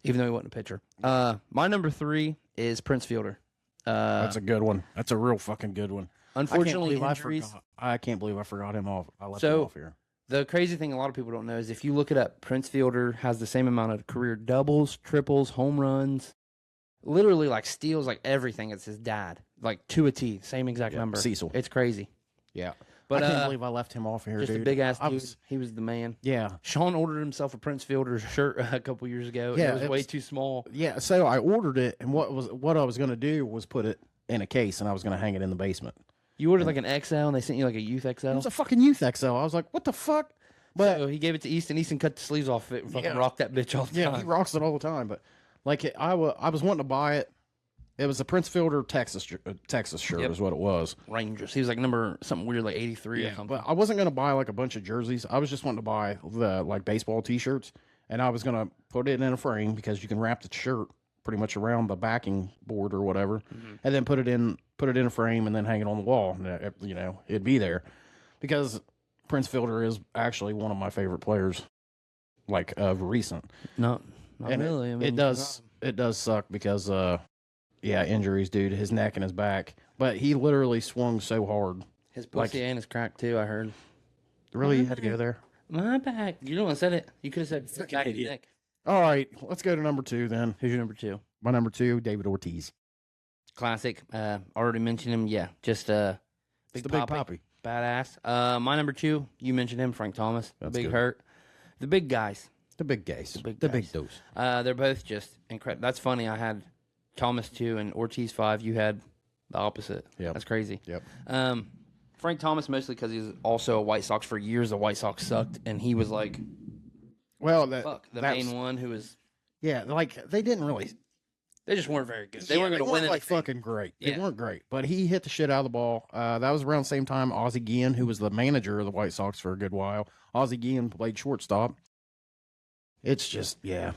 even though he wasn't a pitcher. My number 3 is Prince Fielder. That's a good one. That's a real fucking good one. Unfortunately, injuries. I can't believe I forgot him off. I left him off here. The crazy thing a lot of people don't know is if you look it up, Prince Fielder has the same amount of career doubles, triples, home runs, literally like steals, like everything. It's his dad, like to a T, same exact number. Cecil. It's crazy. Yeah. But I can't believe I left him off here, just dude. a big ass dude. He was the man. Yeah. Sean ordered himself a Prince Fielder shirt a couple years ago. Yeah, it was way too small. Yeah, so I ordered it, and what I was going to do was put it in a case, and I was going to hang it in the basement. You ordered like an XL, and they sent you like a Youth XL? It was a fucking Youth XL. I was like, what the fuck? But so he gave it to Easton. Easton cut the sleeves off of it and fucking rocked that bitch all the time. Yeah, he rocks it all the time. But like, I was wanting to buy it. It was a Prince Fielder Texas shirt is what it was. Rangers. He was like number something weird, like 83 or something. But I wasn't going to buy like a bunch of jerseys. I was just wanting to buy the like baseball T-shirts, and I was going to put it in a frame because you can wrap the shirt pretty much around the backing board or whatever, and then put it in a frame and then hang it on the wall. And it'd be there because Prince Fielder is actually one of my favorite players, like of recent. Not really. It does suck because injuries, dude. His neck and his back, but he literally swung so hard. His pussy and his crack too. I heard. Really, you had to go there. My back. You don't want to said it. You could have said back and neck. All right, let's go to number 2 then. Who's your number 2? My number 2, David Ortiz. Classic. Already mentioned him. Yeah, just Big Papi. Badass. My number 2, you mentioned him, Frank Thomas. That's big good. hurt. The big guys. The big guys. The big dudes. They're both just incredible. That's funny. I had Thomas 2 and Ortiz 5. You had the opposite. Yeah, that's crazy. Yep. Frank Thomas mostly because he's also a White Sox. For years, the White Sox sucked, and he was like, well, the main one who was. Yeah, like they didn't really. They just weren't very good. They weren't going to win like anything. fucking great. Yeah. They weren't great, but he hit the shit out of the ball. That was around the same time Ozzie Guillen, who was the manager of the White Sox for a good while. Ozzie Guillen played shortstop. It's just yeah.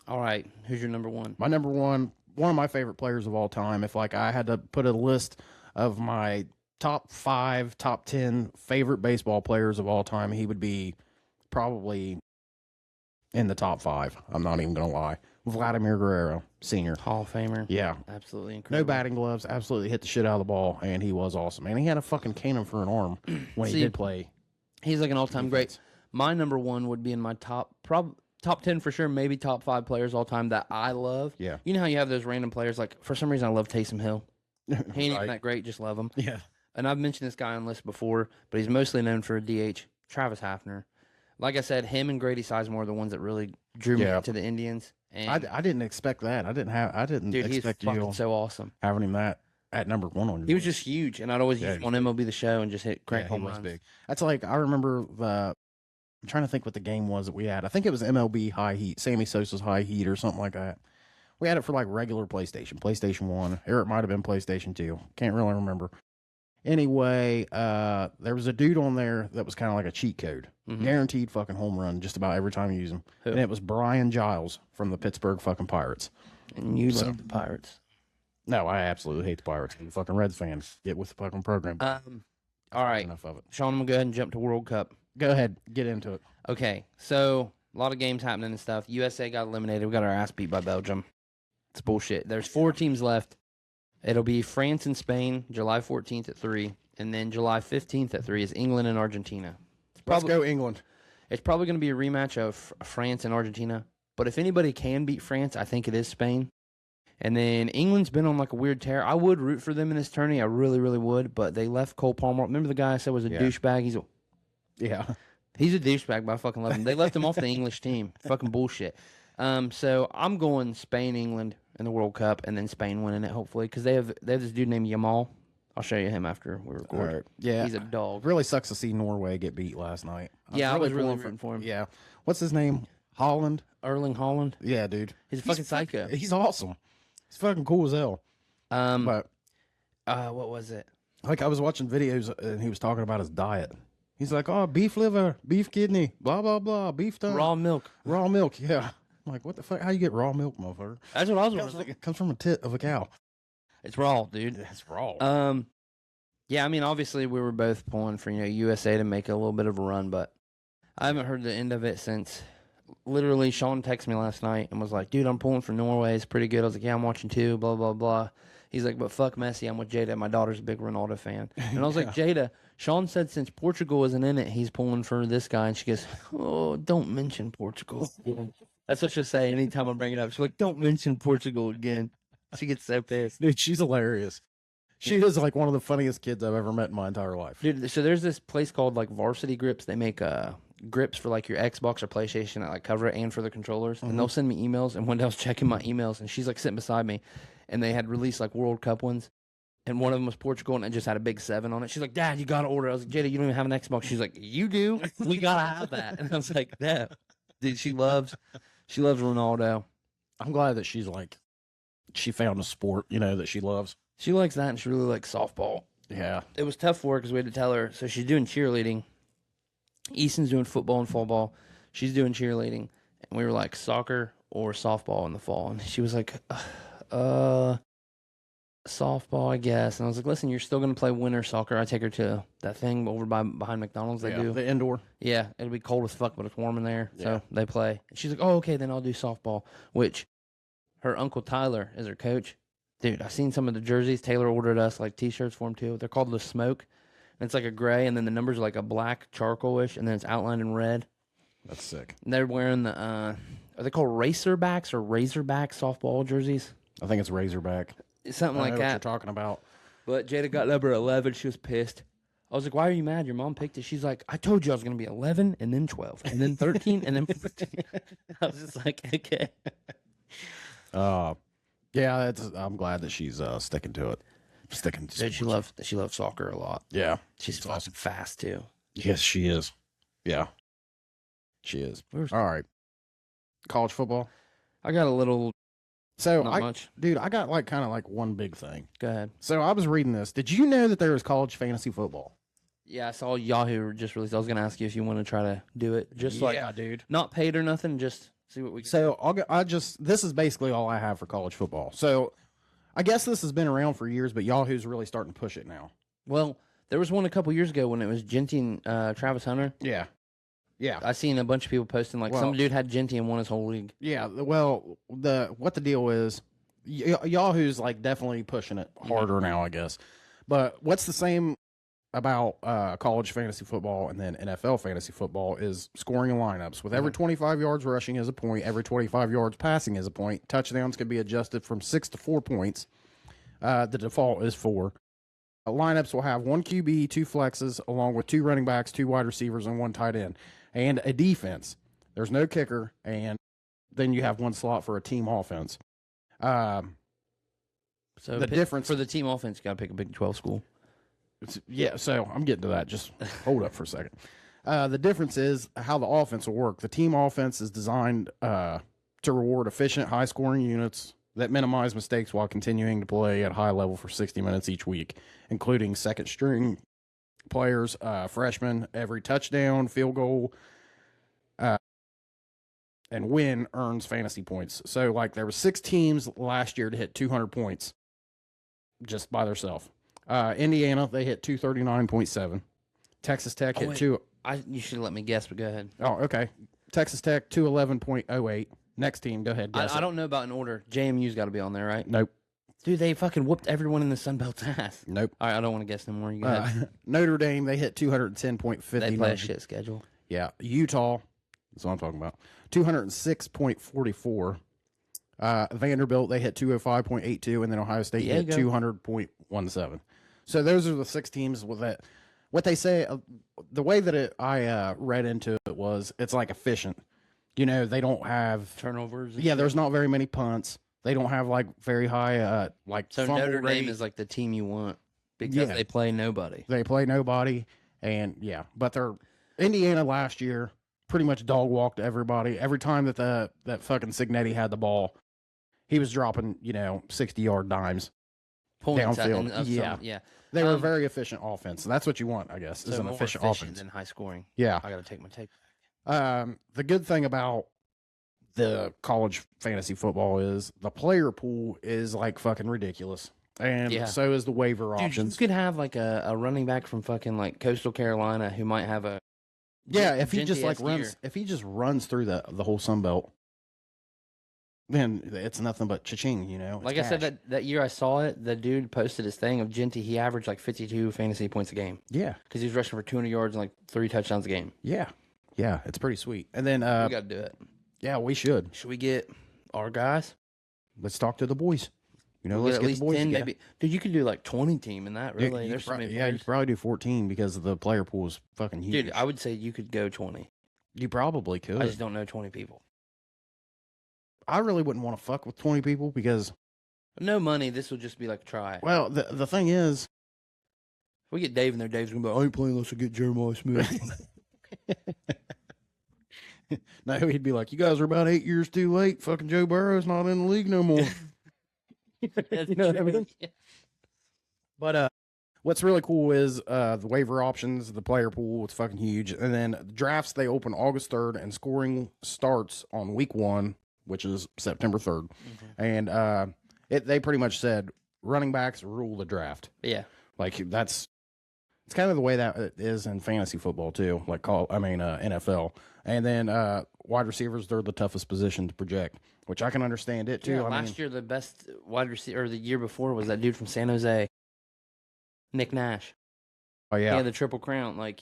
All right, who's your number 1? My number 1, one of my favorite players of all time. If like I had to put a list of my top 5, top 10 favorite baseball players of all time, he would be probably in the top 5. I'm not even gonna lie. Vladimir Guerrero, Sr. Hall of Famer. Yeah. Absolutely incredible. No batting gloves, absolutely hit the shit out of the ball, and he was awesome. And he had a fucking cannon for an arm when he did play. He's like an all-time great. My number 1 would be in my top 10 for sure, maybe top 5 players all time that I love. Yeah. You know how you have those random players, like for some reason I love Taysom Hill. He ain't even that great, just love him. Yeah. And I've mentioned this guy on list before, but he's mostly known for a DH, Travis Hafner. Like I said, him and Grady Sizemore are the ones that really drew me to the Indians. And I didn't expect that. I didn't dude, expect he's fucking you so awesome. having him at number 1 on your He was just huge, and I'd always use him on MLB The Show and just hit crank home he was runs. big. That's like I remember I'm trying to think what the game was that we had. I think it was MLB High Heat, Sammy Sosa's High Heat or something like that. We had it for like regular PlayStation 1, or it might have been PlayStation 2. Can't really remember. Anyway, there was a dude on there that was kind of like a cheat code. Guaranteed fucking home run just about every time you use him. And it was Brian Giles from the Pittsburgh fucking Pirates. And you love the Pirates. No, I absolutely hate the Pirates. I'm a fucking Reds fan. Get with the fucking program. All right. Enough of it. Sean, I'm going to go ahead and jump to World Cup. Go ahead. Get into it. Okay, so a lot of games happening and stuff. USA got eliminated. We got our ass beat by Belgium. It's bullshit. There's 4 teams left. It'll be France and Spain, July 14th at 3. And then July 15th at 3 is England and Argentina. Let's go England. It's probably going to be a rematch of France and Argentina. But if anybody can beat France, I think it is Spain. And then England's been on like a weird tear. I would root for them in this tourney. I really, really would. But they left Cole Palmer. Remember the guy I said was a douchebag? He's a douchebag, but I fucking love him. They left him off the English team. Fucking bullshit. So I'm going Spain, England in the World Cup, and then Spain winning it, hopefully. Because they have this dude named Yamal. I'll show you him after we record. All right. Yeah. He's a dog. Really sucks to see Norway get beat last night. I was really rooting for him. Yeah. What's his name? Holland? Erling Haaland. Yeah, dude. He's a fucking psycho. He's awesome. He's fucking cool as hell. But what was it? like I was watching videos and he was talking about his diet. He's like, oh, beef liver, beef kidney, blah, blah, blah, beef tongue. Raw milk. Raw milk, yeah. I'm like, what the fuck? How you get raw milk, motherfucker? That's what I was wondering. It comes from a tit of a cow. It's raw, dude. It's raw. Yeah, I mean, obviously we were both pulling for, USA to make a little bit of a run, but I haven't heard the end of it since literally Sean texted me last night and was like, dude, I'm pulling for Norway. It's pretty good. I was like, yeah, I'm watching too, blah, blah, blah. He's like, but fuck Messi. I'm with Jada. My daughter's a big Ronaldo fan. And I was like, Jada, Sean said since Portugal isn't in it, he's pulling for this guy. And she goes, oh, don't mention Portugal. That's what she'll say anytime I bring it up. She's like, don't mention Portugal again. She gets so pissed. Dude, she's hilarious. She is like one of the funniest kids I've ever met in my entire life. Dude, so there's this place called like Varsity Grips. They make grips for like your Xbox or PlayStation that like cover it and for the controllers. And they'll send me emails. And one day I was checking my emails and she's like sitting beside me. And they had released like World Cup ones. And one of them was Portugal and it just had a big 7 on it. She's like, Dad, you got to order. I was like, Jada, you don't even have an Xbox. She's like, you do? We got to have that. And I was like, yeah. Dude, she loves Ronaldo. I'm glad that she's like, she found a sport, that she loves. She likes that and she really likes softball. Yeah. It was tough for her because we had to tell her. So she's doing cheerleading. Easton's doing football and fall ball. She's doing cheerleading. And we were like, soccer or softball in the fall. And she was like, softball, I guess. And I was like, listen, you're still going to play winter soccer. I take her to that thing over behind McDonald's they do. The indoor. Yeah, it'll be cold as fuck, but it's warm in there. Yeah. So they play. And she's like, oh, okay, then I'll do softball, which her Uncle Tyler is her coach. Dude, I've seen some of the jerseys. Taylor ordered us like T-shirts for him too. They're called the Smoke. And it's like a gray, and then the numbers are like a black charcoalish, and then it's outlined in red. That's sick. And they're wearing the, are they called Racerbacks or Razorback softball jerseys? I think it's Razorback. Something like I know that. what you're talking about. But Jada got number 11. She was pissed. I was like, why are you mad? Your mom picked it. She's like, I told you I was going to be 11 and then 12 and then 13 and then 14. I was just like, okay. Yeah, I'm glad that she's sticking to it. Sticking to Dude, she loves soccer a lot. Yeah. She's fucking fast too. Yes, she is. Yeah. She is. All right. College football. I got a little. So Not much. Dude, I got like kind of like one big thing. Go ahead. So I was reading this. Did you know that there was college fantasy football? Yeah, I saw Yahoo just released. I was gonna ask you if you want to try to do it. Just dude. Not paid or nothing. Just see what we can. So this is basically all I have for college football. So I guess this has been around for years, but Yahoo's really starting to push it now. Well, there was one a couple years ago when it was Genty and Travis Hunter. Yeah. Yeah. I seen a bunch of people posting like some dude had Genty and won his whole league. Yeah. Well, what the deal is, Yahoo's like definitely pushing it harder now, I guess. But what's the same about college fantasy football and then NFL fantasy football is scoring and lineups. With every 25 yards rushing is a point, every 25 yards passing is a point. Touchdowns can be adjusted from 6 to 4 points. The default is 4. Lineups will have 1 QB, 2 flexes, along with 2 running backs, 2 wide receivers, and 1 tight end. And a defense. There's no kicker, and then you have 1 slot for a team offense. So the difference for the team offense, you got to pick a Big 12 school. Yeah, so I'm getting to that. Just hold up for a second. The difference is how the offense will work. The team offense is designed to reward efficient, high-scoring units that minimize mistakes while continuing to play at a high level for 60 minutes each week, including second-string players, freshmen. Every touchdown, field goal, and win earns fantasy points. So, like, there were 6 teams last year to hit 200 points. just by themselves. Indiana, they hit 239.7. Texas Tech hit two. You should let me guess, but go ahead. Oh, okay. Texas Tech 211.08. Next team, go ahead. I don't know about an order. JMU's got to be on there, right? Nope. Dude, they fucking whooped everyone in the Sun Belt's ass. Nope. All right, I don't want to guess no more. You go ahead. Notre Dame, they hit 210.50. They play a shit schedule. Yeah. Utah, that's what I'm talking about. 206.44. Vanderbilt, they hit 205.82, and then Ohio State hit 200.17. So those are the 6 teams with that. What they say, the way that I read into it was it's like efficient. You know, they don't have turnovers. Yeah, there's not very many punts. They don't have like very high So Notre Dame is like the team you want because they play nobody. They play nobody, and but they're Indiana last year pretty much dog walked everybody. Every time that that fucking Cignetti had the ball, he was dropping 60-yard dimes downfield. They were a very efficient offense. So that's what you want, I guess, is an efficient offense than high scoring. Yeah, I got to take my take. The good thing about the college fantasy football is the player pool is like fucking ridiculous. And so is the waiver options. You could have like a running back from fucking like Coastal Carolina who might have a if he just like runs through the whole Sun Belt, then it's nothing but cha-ching, Like cash. I said, that year I saw it, the dude posted his thing of Genty. He averaged like 52 fantasy points a game. Yeah. Because he was rushing for 200 yards and like 3 touchdowns a game. Yeah. Yeah, it's pretty sweet. And then... we got to do it. Yeah, we should. Should we get our guys? Let's talk to the boys. Let's get at least the boys 10, maybe. Dude, you could do like 20 team in that, really. You could probably do 14 because the player pool is fucking huge. Dude, I would say you could go 20. You probably could. I just don't know 20 people. I really wouldn't want to fuck with 20 people because... No money, this will just be like a try. Well, the thing is... If we get Dave in there, Dave's going to be like, I ain't playing unless I get Jeremiah Smith. No, he'd be like, you guys are about 8 years too late. Fucking Joe Burrow's not in the league no more. You know what I mean? Yeah. But what's really cool is the waiver options, the player pool, it's fucking huge. And then drafts, they open August 3rd, and scoring starts on week 1, which is September 3rd. Mm-hmm. And they pretty much said running backs rule the draft. Yeah. Like, it's kind of the way that it is in fantasy football, too. Like, NFL. And then wide receivers, they're the toughest position to project, which I can understand it, too. Yeah, last year, the best wide receiver, or the year before, was that dude from San Jose, Nick Nash. Oh, yeah. He had the Triple Crown. Like,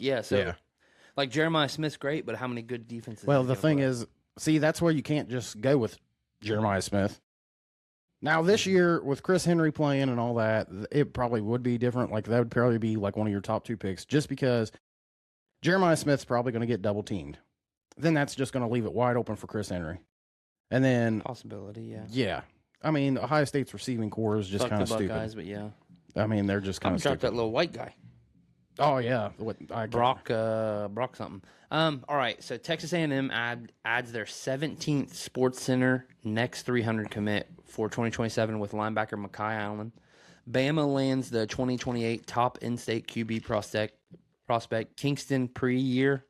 like Jeremiah Smith's great, but how many good defenses? Well, the thing is, see, that's where you can't just go with Jeremiah Smith. Now, this year, with Chris Henry playing and all that, it probably would be different. Like, that would probably be like one of your top 2 picks, just because Jeremiah Smith's probably going to get double teamed. Then that's just going to leave it wide open for Chris Henry. And then... Possibility, yeah. Yeah. I mean, Ohio State's receiving core is just kind of stupid. Guys, but yeah. I mean, they're just kind of stupid. That little white guy. Oh, yeah. Brock something. All right, so Texas A&M adds their 17th Sports Center next 300 commit for 2027 with linebacker Mekhi Allen. Bama lands the 2028 top in-state QB prospect Kingston pre-year.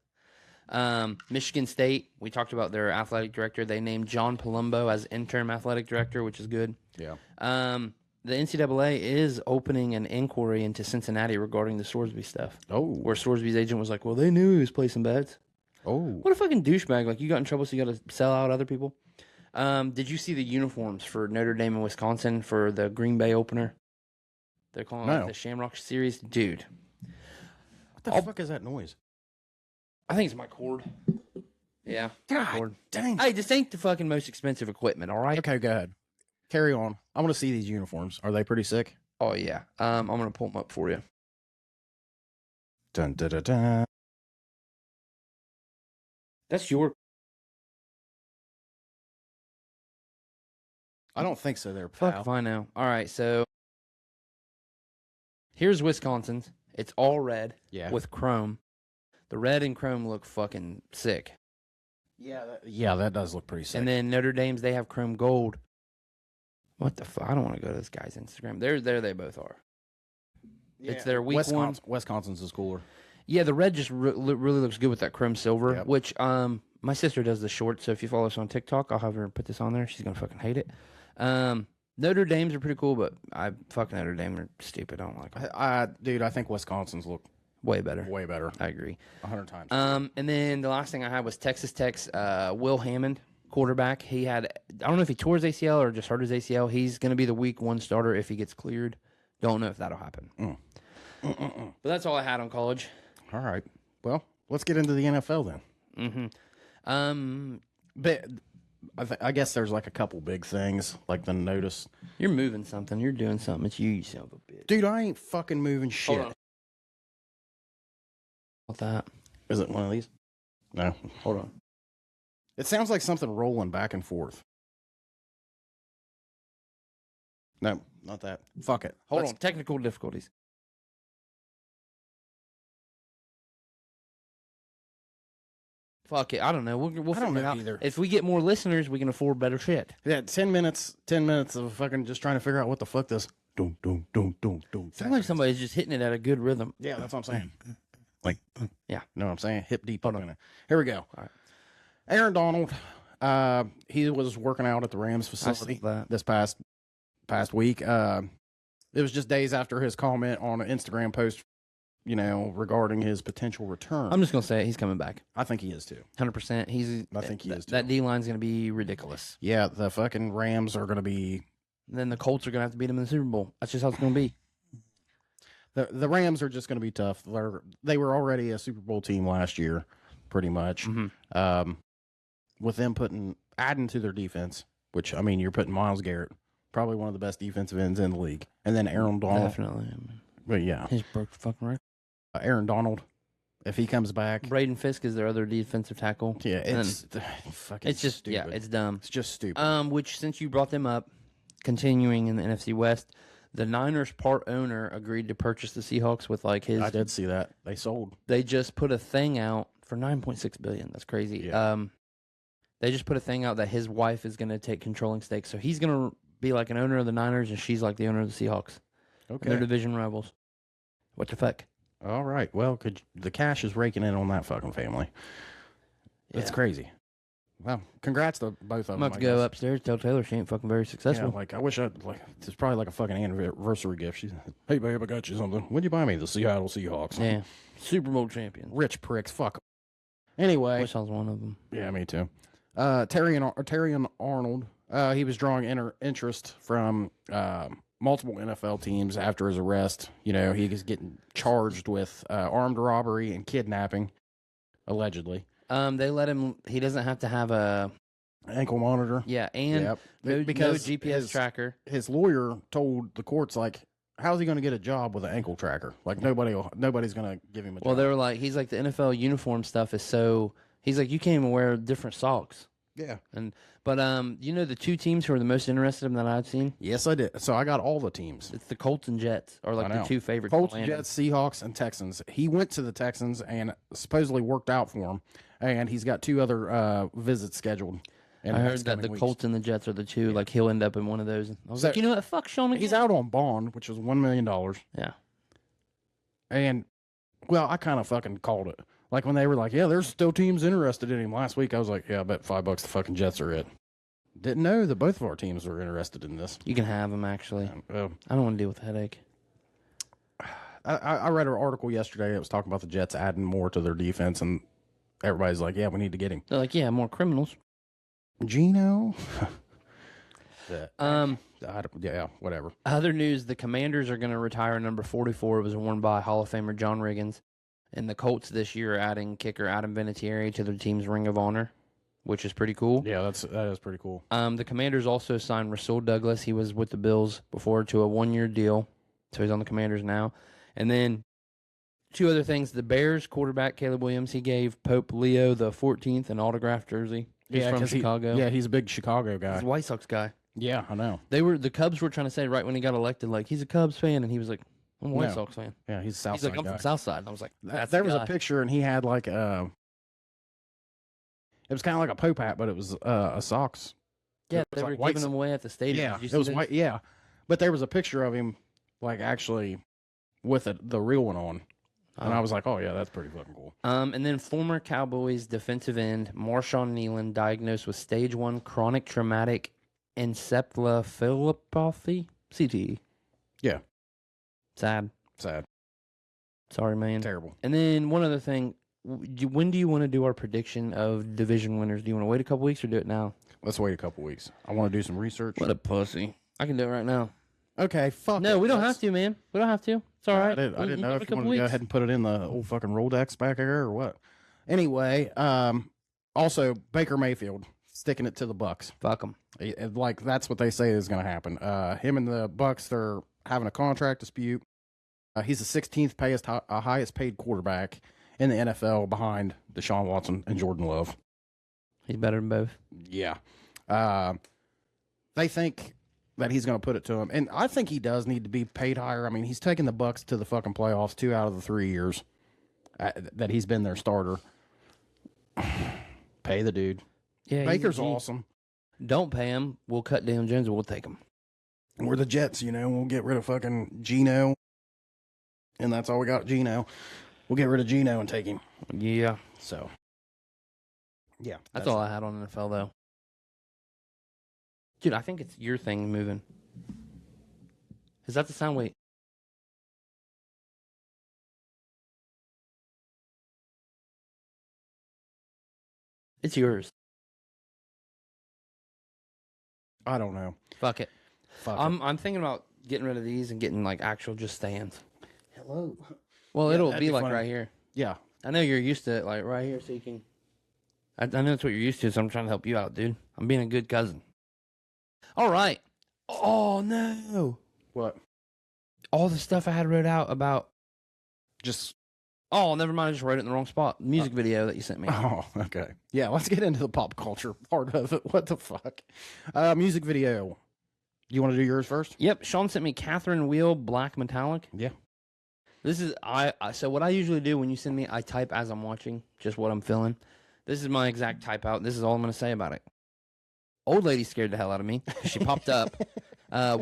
Michigan State, we talked about their athletic director. They named John Palumbo as interim athletic director, which is good. Yeah. The NCAA is opening an inquiry into Cincinnati regarding the Sorsby stuff. Oh. Where Sorsby's agent was like, well, they knew he was placing bets. Oh. What a fucking douchebag. Like, you got in trouble, so you got to sell out other people. Did you see the uniforms for Notre Dame and Wisconsin for the Green Bay opener? They're calling it the Shamrock Series. Dude. What the fuck is that noise? I think it's my cord. Yeah. God dang. Hey, this ain't the fucking most expensive equipment, all right? Okay, go ahead. Carry on. I want to see these uniforms. Are they pretty sick? Oh, yeah. I'm going to pull them up for you. Dun, dun, dun, dun. That's your... I don't think so there, pal. Fuck if I know. All right, so... Here's Wisconsin's. It's all red with chrome. The red and chrome look fucking sick. Yeah, that does look pretty sick. And then Notre Dame's, they have chrome gold. What the fuck? I don't want to go to this guy's Instagram. There they both are. Yeah. It's their week 1. Wisconsin's is cooler. Yeah, the red just really looks good with that chrome silver, which my sister does the shorts, so if you follow us on TikTok, I'll have her put this on there. She's going to fucking hate it. Notre Dame's are pretty cool, but fucking Notre Dame are stupid. I don't like them. Dude, I think Wisconsin's look Way better. way better. I agree. 100 times. And then the last thing I had was Texas Tech's Will Hammond, quarterback. He had, I don't know if he tore his ACL or just hurt his ACL. He's going to be the week 1 starter if he gets cleared. Don't know if that'll happen. But that's all I had on college. All right. Well, let's get into the NFL then. But I guess there's like a couple big things, like the notice. You're moving something. You're doing something. It's you son of a bitch. Dude, I ain't fucking moving shit. Hold on. What's that? Is it one of these? No. Hold on. It sounds like something rolling back and forth. No, not that. Fuck it. Hold on. Technical difficulties. Fuck it. I don't know. We'll figure it out. Either. If we get more listeners, we can afford better shit. Yeah, 10 minutes of fucking just trying to figure out what the fuck this. Doom, doom, doom, doom, doom. Sounds like somebody's just hitting it at a good rhythm. Yeah, that's what I'm saying. Like, yeah. Know what I'm saying? Hip deep. Hold on. Here we go. All right. Aaron Donald, he was working out at the Rams facility this past week. It was just days after his comment on an Instagram post, regarding his potential return. I'm just gonna say it, he's coming back. I think he is too. 100%. I think he is too. That D line's gonna be ridiculous. Yeah, the fucking Rams are gonna be. And then the Colts are gonna have to beat them in the Super Bowl. That's just how it's gonna be. The Rams are just gonna be tough. They were already a Super Bowl team last year, pretty much. Mm-hmm. With them adding to their defense, which you're putting Myles Garrett, probably one of the best defensive ends in the league, and then Aaron Donald. Definitely. But yeah, he's broke the fucking record. Aaron Donald, if he comes back, Braden Fisk is their other defensive tackle. Yeah, it's just stupid. Yeah, it's dumb. It's just stupid. Which, since you brought them up, continuing in the NFC West, the Niners part owner agreed to purchase the Seahawks with his. I did see that they sold. They just put a thing out for $9.6 billion. That's crazy. Yeah. They just put a thing out that his wife is going to take controlling stakes, so he's going to be like an owner of the Niners, and she's like the owner of the Seahawks. Okay, they're division rivals. What the fuck? All right. Well, the cash is raking in on that fucking family. It's crazy. Well, congrats to both of them. I'm about to go upstairs, tell Taylor she ain't fucking very successful. Yeah, I wish it's probably like a fucking anniversary gift. She's, hey babe, I got you something. What'd you buy me? The Seattle Seahawks. Yeah, Super Bowl champions. Rich pricks. Fuck. Anyway, wish I was one of them. Yeah, me too. Terrion Arnold. He was drawing interest from multiple NFL teams after his arrest. He was getting charged with armed robbery and kidnapping, allegedly. They let him. He doesn't have to have a ankle monitor. Yeah, and no GPS tracker. His lawyer told the courts, how's he going to get a job with an ankle tracker? Nobody's going to give him a job. Well, they were like, he's like, the NFL uniform stuff is so. He's like, you can't even wear different socks. Yeah. But the two teams who are the most interested in that I've seen? Yes, I did. So I got all the teams. It's the Colts and Jets, or the two favorites. Colts, Jets, Seahawks, and Texans. He went to the Texans and supposedly worked out for him. And he's got 2 other visits scheduled. I heard that the Colts and the Jets are the two. Yeah. He'll end up in one of those. I was like, you know what? Fuck Sean. He's out on bond, which is $1 million. Yeah. And, well, I kind of fucking called it. When they were like, yeah, there's still teams interested in him last week, I was like, yeah, I bet $5 the fucking Jets are it. Didn't know that both of our teams were interested in this. You can have them, actually. I don't want to deal with the headache. I read an article yesterday that was talking about the Jets adding more to their defense, and everybody's like, yeah, we need to get him. They're like, yeah, more criminals. Gino? Yeah, whatever. Other news, the Commanders are going to retire number 44. It was worn by Hall of Famer John Riggins. And the Colts this year are adding kicker Adam Vinatieri to their team's Ring of Honor, which is pretty cool. Yeah, that is pretty cool. The Commanders also signed Rasul Douglas. He was with the Bills before to a 1-year deal, so he's on the Commanders now. And then 2 other things. The Bears quarterback Caleb Williams, he gave Pope Leo the 14th an autographed jersey. He's from Chicago. He's a big Chicago guy. He's a White Sox guy. Yeah, I know. The Cubs were trying to say right when he got elected, he's a Cubs fan, and he was like, I'm a White Sox fan. Yeah, he's a South He's Side like, I'm guy. from Southside. And I was like, there was a picture, and he had it was kind of like a Pope hat, but it was a Sox. Yeah, they were giving them away at the stadium. Yeah, it was white. Yeah, but there was a picture of him, actually with the real one on, and I was like, oh yeah, that's pretty fucking cool. And then former Cowboys defensive end Marshawn Nealon diagnosed with stage 1 chronic traumatic encephalopathy, CTE. Yeah. Sad. Sorry, man. Terrible. And then one other thing. When do you want to do our prediction of division winners? Do you want to wait a couple weeks or do it now? Let's wait a couple weeks. I want to do some research. What a pussy. I can do it right now. Okay, fuck No, it. we don't have to, man. We don't have to. It's all right. I didn't know if you wanted to go ahead and put it in the old fucking Rolodex back there or what. Anyway, also Baker Mayfield sticking it to the Bucks. Fuck him. Like that's what they say is going to happen. Him and the Bucks, they're having a contract dispute. He's the 16th highest paid quarterback in the NFL behind Deshaun Watson and Jordan Love. He's better than both. Yeah. They think that he's going to put it to him. And I think he does need to be paid higher. I mean, he's taken the Bucks to the fucking playoffs 2 out of the 3 years that he's been their starter. Pay the dude. Yeah, Baker's awesome. Don't pay him. We'll cut Daniel Jones and we'll take him. We're the Jets, We'll get rid of fucking Geno. And that's all we got, Geno. We'll get rid of Geno and take him. Yeah. So, yeah. That's all I had on NFL, though. Dude, I think it's your thing moving. Is that the sound? Wait. It's yours. I don't know. Fuck it. I'm thinking about getting rid of these and getting like actual just stands. Hello. Well, Yeah, it'll that'd be be like funny. right here. Yeah. I know you're used to it, like right here, so you can. I know that's what you're used to, so I'm trying to help you out, dude. I'm being a good cousin. All right. Oh no. What? All the stuff I had wrote out about. Just. Oh, never mind. I just wrote it in the wrong spot. Music video that you sent me. Oh, okay. Yeah, let's get into the pop culture part of it. What the fuck? Music video. You want to do yours first? Yep. Sean sent me Catherine Wheel Black Metallic. Yeah. This is so what I usually do when you send me, I type as I'm watching, just what I'm feeling. This is my exact type out. This is all I'm going to say about it. Old lady scared the hell out of me. She popped up.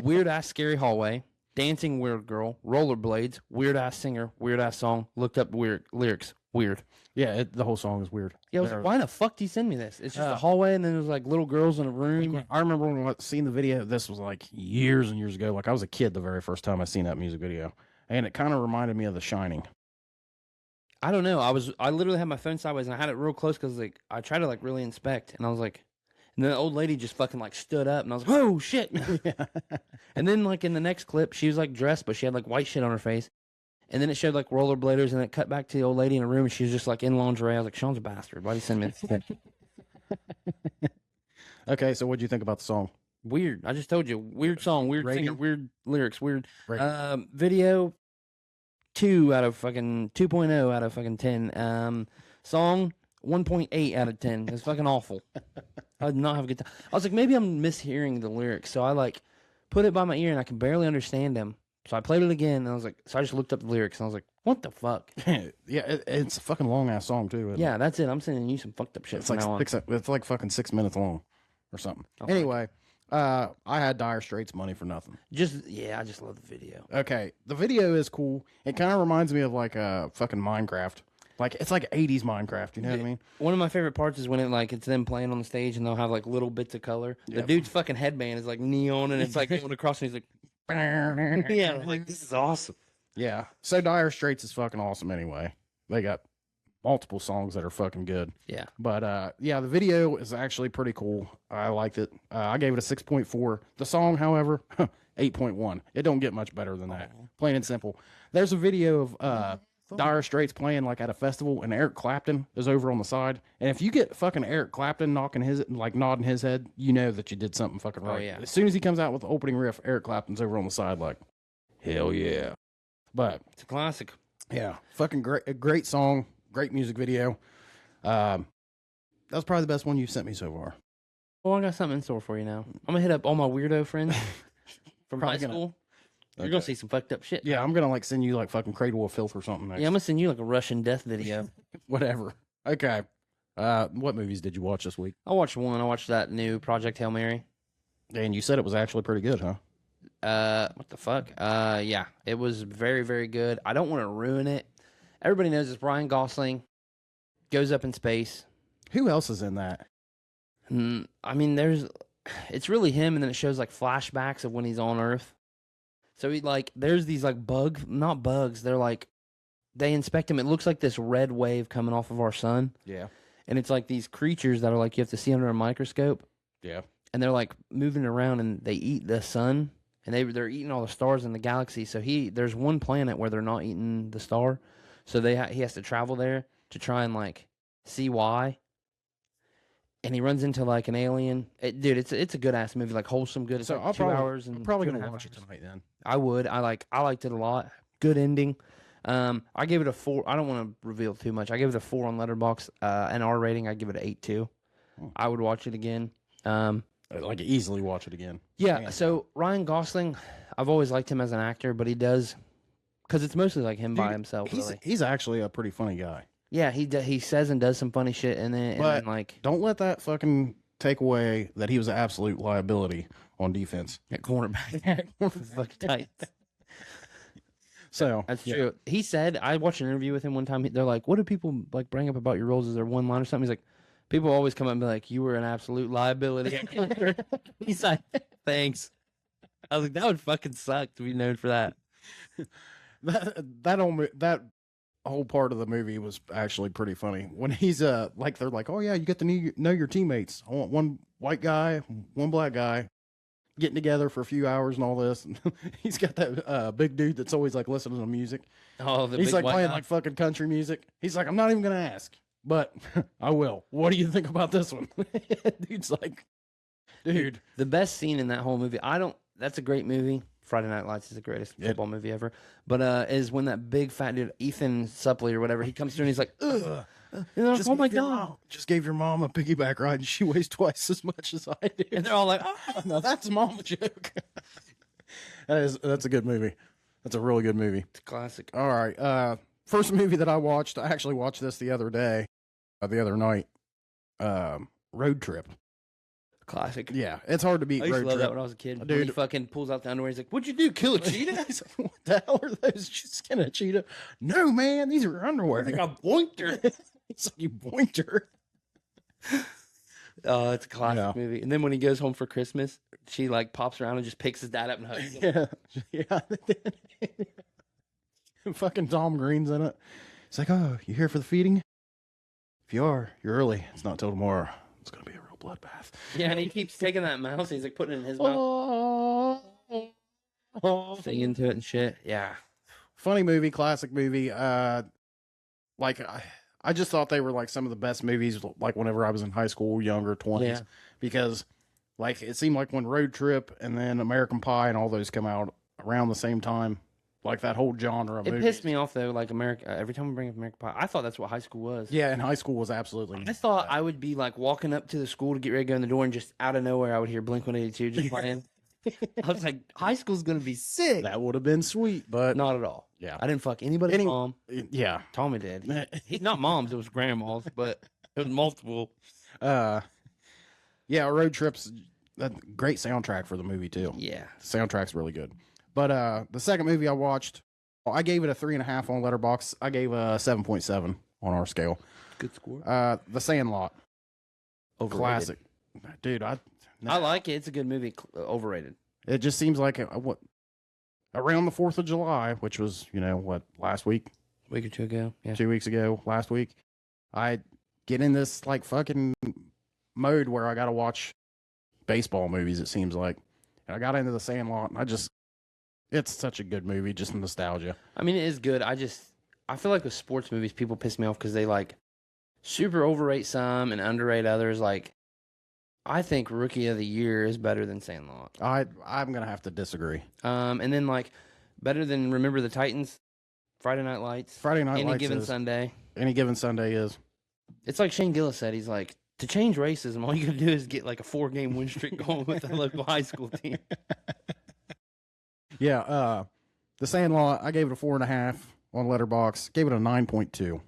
Weird ass scary hallway. Dancing weird girl. Rollerblades. Weird ass singer. Weird ass song. Looked up weird lyrics. Weird. Yeah, the whole song is weird. Yeah, I was like, why the fuck do you send me this? It's just a hallway, and then there's like little girls in a room. I remember when I seen the video. This was like years and years ago. Like I was a kid the very first time I seen that music video, and it kind of reminded me of The Shining. I don't know. I literally had my phone sideways, and I had it real close because like I tried to like really inspect, and I was like, and then the old lady just fucking like stood up, and I was like, oh shit. Yeah. And then like in the next clip, she was like dressed, but she had like white shit on her face. And then it showed like rollerbladers, and it cut back to the old lady in a room, and she was just like in lingerie. I was like, Sean's a bastard. Why'd he send me this? Okay, so what'd you think about the song? Weird. I just told you. Weird song, weird Rating? singer, weird lyrics, weird. Rating? Video 2 out of fucking 2.0 out of fucking 10. Song 1.8 out of 10. It's fucking awful. I did not have a good time. I was like, maybe I'm mishearing the lyrics. So I like put it by my ear and I can barely understand them. So I played it again and I was like, so I just looked up the lyrics and I was like, what the fuck? Yeah, it's a fucking long ass song too. Yeah, that's it. I'm sending you some fucked up shit. It's from like now on. it's like fucking 6 minutes long or something. Oh, anyway, I had Dire Straits Money for Nothing. I just love the video. Okay, the video is cool. It kind of reminds me of like fucking Minecraft. Like it's like 80s Minecraft, you know what I mean? One of my favorite parts is when it's them playing on the stage and they'll have like little bits of color. The Yep. dude's fucking headband is like neon and it's like going across and he's like, yeah, I'm like, this is awesome. Yeah. So Dire Straits is fucking awesome anyway. They got multiple songs that are fucking good. Yeah. But yeah, the video is actually pretty cool. I liked it. I gave it a 6.4. The song, however, 8.1. It don't get much better than that. Plain and simple. There's a video of Dire Straits playing like at a festival, and Eric Clapton is over on the side. And if you get fucking Eric Clapton nodding his head, you know that you did something fucking right. Oh, yeah. As soon as he comes out with the opening riff, Eric Clapton's over on the side like, hell yeah. But It's a classic. yeah, fucking great, a great song, great music video. That was probably the best one you've sent me so far. Well, I got something in store for you now. I'm gonna hit up all my weirdo friends from high Probably school. You're Okay. gonna see some fucked up shit. Yeah, I'm gonna like send you like fucking Cradle of Filth or something next. Yeah, I'm gonna send you like a Russian death video. Whatever. Okay. What movies did you watch this week? I watched one. I watched that new Project Hail Mary. And you said it was actually pretty good, huh? What the fuck? Yeah, it was very, very good. I don't want to ruin it. Everybody knows it's Ryan Gosling. Goes up in space. Who else is in that? I mean, there's it's really him, and then it shows like flashbacks of when he's on Earth. So he like there's these like not bugs. They're like they inspect him. It looks like this red wave coming off of our sun. Yeah. And it's like these creatures that are like you have to see under a microscope. Yeah. And they're like moving around and they eat the sun and they're eating all the stars in the galaxy. So there's one planet where they're not eating the star. So he has to travel there to try and like see why. And he runs into like an alien. Dude, it's a good ass movie, like wholesome, good. It's So like 2 hours and I'm probably two and gonna a half watch it hours. tonight then. I would. I liked it a lot. Good ending. I gave it a 4. I don't want to reveal too much. I gave it a 4 on Letterboxd. An R rating, I give it an 8.2. I would watch it again. Like easily watch it again. Yeah. So Ryan Gosling, I've always liked him as an actor, but he does because it's mostly like him by himself. Really. He's actually a pretty funny guy. Yeah, he says and does some funny shit, and then like don't let that fucking take away that he was an absolute liability on defense at cornerback. Fucking tight. So that's true. He said, I watched an interview with him one time. They're like, "What do people like bring up about your roles? Is there one line or something?" He's like, "People always come up and be like, you were an absolute liability." He's like, "Thanks." I was like, "That would fucking suck to be known for that." That whole part of the movie was actually pretty funny when he's like they're like, "Oh yeah, you get to know your teammates. I want one white guy, one black guy getting together for a few hours and all this." And he's got that big dude that's always like listening to music. Oh, he's like playing like fucking country music. He's like, "I'm not even gonna ask, but I will. What do you think about this one?" Dude's like, dude, the best scene in that whole movie. That's a great movie. Friday Night Lights is the greatest football movie ever. But is when that big fat dude, Ethan Suplee or whatever, he comes through and he's like, "Ugh." Like, "Oh my God. Just gave your mom a piggyback ride and she weighs twice as much as I do." And they're all like, "Oh, no, that's a mama joke." That's a good movie. That's a really good movie. It's a classic. All right. First movie that I watched, I actually watched this the other night. Road Trip. Classic. Yeah, it's hard to beat I used Road to love Trip. that when I was a kid. Dude, when he fucking pulls out the underwear. He's like, "What'd you do? Kill a cheetah?" He's like, "What the hell are those? Just skin a cheetah?" "No, man, these are underwear." Like a pointer. He's like, "You pointer." Oh, it's a classic movie. And then when he goes home for Christmas, she like pops around and just picks his dad up and hugs him. Yeah. Fucking Tom Green's in it. He's like, "Oh, you here for the feeding? If you are, you're early. It's not till tomorrow. It's gonna be a real bloodbath." Yeah, and he keeps taking that mouse and he's like putting it in his mouth. Singing to it and shit. Yeah. Funny movie, classic movie. Like I just thought they were like some of the best movies like whenever I was in high school, younger 20s. Yeah. Because like it seemed like when Road Trip and then American Pie and all those come out around the same time, like that whole genre of It movies. pissed me off though, like every time we bring up American Pie, I thought that's what high school was. Yeah, and high school was absolutely. I thought I would be like walking up to the school to get ready to go in the door and just out of nowhere I would hear Blink-182 just playing. I was like, high school's gonna be sick. That would have been sweet, but Not at all. Yeah. I didn't fuck anybody's mom. Yeah. Tommy did. Not moms, it was grandmas, but it was multiple. Yeah, Road Trip's a great soundtrack for the movie too. Yeah. The soundtrack's really good. But the second movie I watched, I gave it a 3.5 on Letterboxd. I gave a 7.7 on our scale. Good score. The Sandlot. Overrated. Classic. Dude, I like it. It's a good movie. Overrated. It just seems like around the 4th of July, which was, last week? Week or two ago. Yeah. 2 weeks ago, last week. I get in this like fucking mode where I got to watch baseball movies, it seems like. And I got into The Sandlot and it's such a good movie, just nostalgia. I mean, it is good. I feel like with sports movies, people piss me off because they like super overrate some and underrate others. Like, I think Rookie of the Year is better than Sandlot. I'm gonna have to disagree. And then like better than Remember the Titans, Friday Night Lights, Any Given Sunday. Any Given Sunday is. It's like Shane Gillis said. He's like, to change racism, all you gotta do is get like a 4-game win streak going with the local high school team. Yeah, The Sandlot, I gave it a 4.5 on Letterboxd. Gave it a 9.2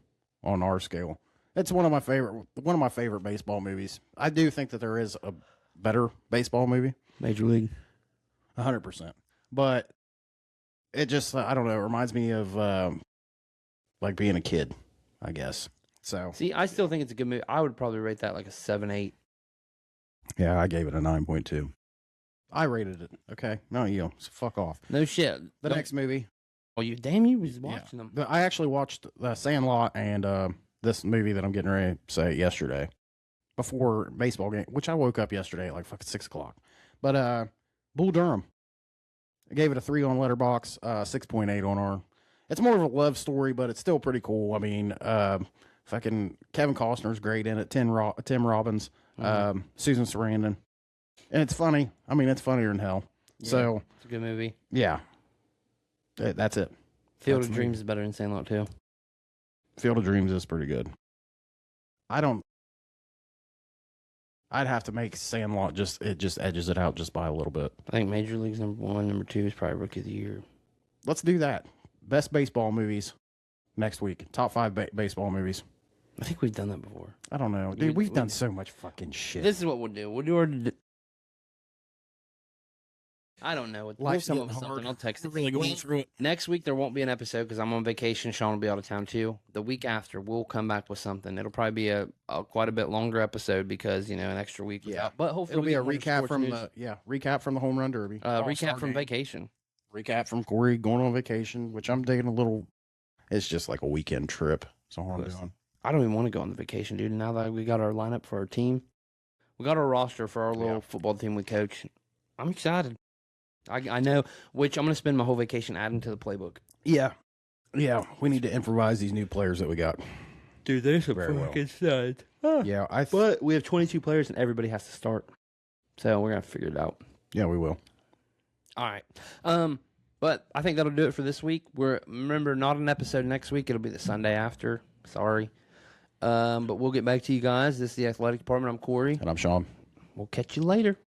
on our scale. It's one of my favorite baseball movies. I do think that there is a better baseball movie. Major League. 100%. But it just, I don't know, it reminds me of like being a kid, I guess. So See, I still think it's a good movie. I would probably rate that like a 7, 8. Yeah, I gave it a 9.2. I rated it. Okay, no, you. So fuck off. No shit. The next movie. Oh, you was watching them. I actually watched Sandlot and this movie that I'm getting ready to say yesterday before baseball game, which I woke up yesterday at like fucking 6 o'clock. But Bull Durham. I gave it a 3 on Letterboxd, 6.8 on our. It's more of a love story, but it's still pretty cool. I mean, fucking Kevin Costner's great in it. Tim Robbins, Susan Sarandon, and it's funny. I mean, it's funnier than hell. Yeah, so it's a good movie. Yeah, that's it. Field of Dreams is better than Sandlot too. Field of Dreams is pretty good. I'd have to make Sandlot it just edges it out just by a little bit. I think Major League's #1, #2 is probably Rookie of the Year. Let's do that. Best baseball movies next week. Top 5 baseball movies. I think we've done that before. I don't know. Dude, we've done so much fucking shit. This is what we'll do. We'll do our... I don't know. We'll come up with something. I'll text it. Really going through it. Next week, there won't be an episode because I'm on vacation. Sean will be out of town, too. The week after, we'll come back with something. It'll probably be a quite a bit longer episode because, an extra week. Yeah. But hopefully it'll be a recap from the Home Run Derby. Recap from vacation. Recap from Corey going on vacation, which I'm taking a little... It's just like a weekend trip. That's all I'm doing. I don't even want to go on the vacation, dude. Now that we got our lineup for our team, we got our roster for our little football team we coach. I'm excited. I know, which I'm going to spend my whole vacation adding to the playbook. Yeah. Yeah, we need to improvise these new players that we got. Dude, they're some fucking studs. Yeah, but we have 22 players and everybody has to start. So we're going to figure it out. Yeah, we will. All right. But I think that'll do it for this week. Remember, not an episode next week. It'll be the Sunday after. Sorry. But we'll get back to you guys. This is the Athletic Department. I'm Corey. And I'm Sean. We'll catch you later.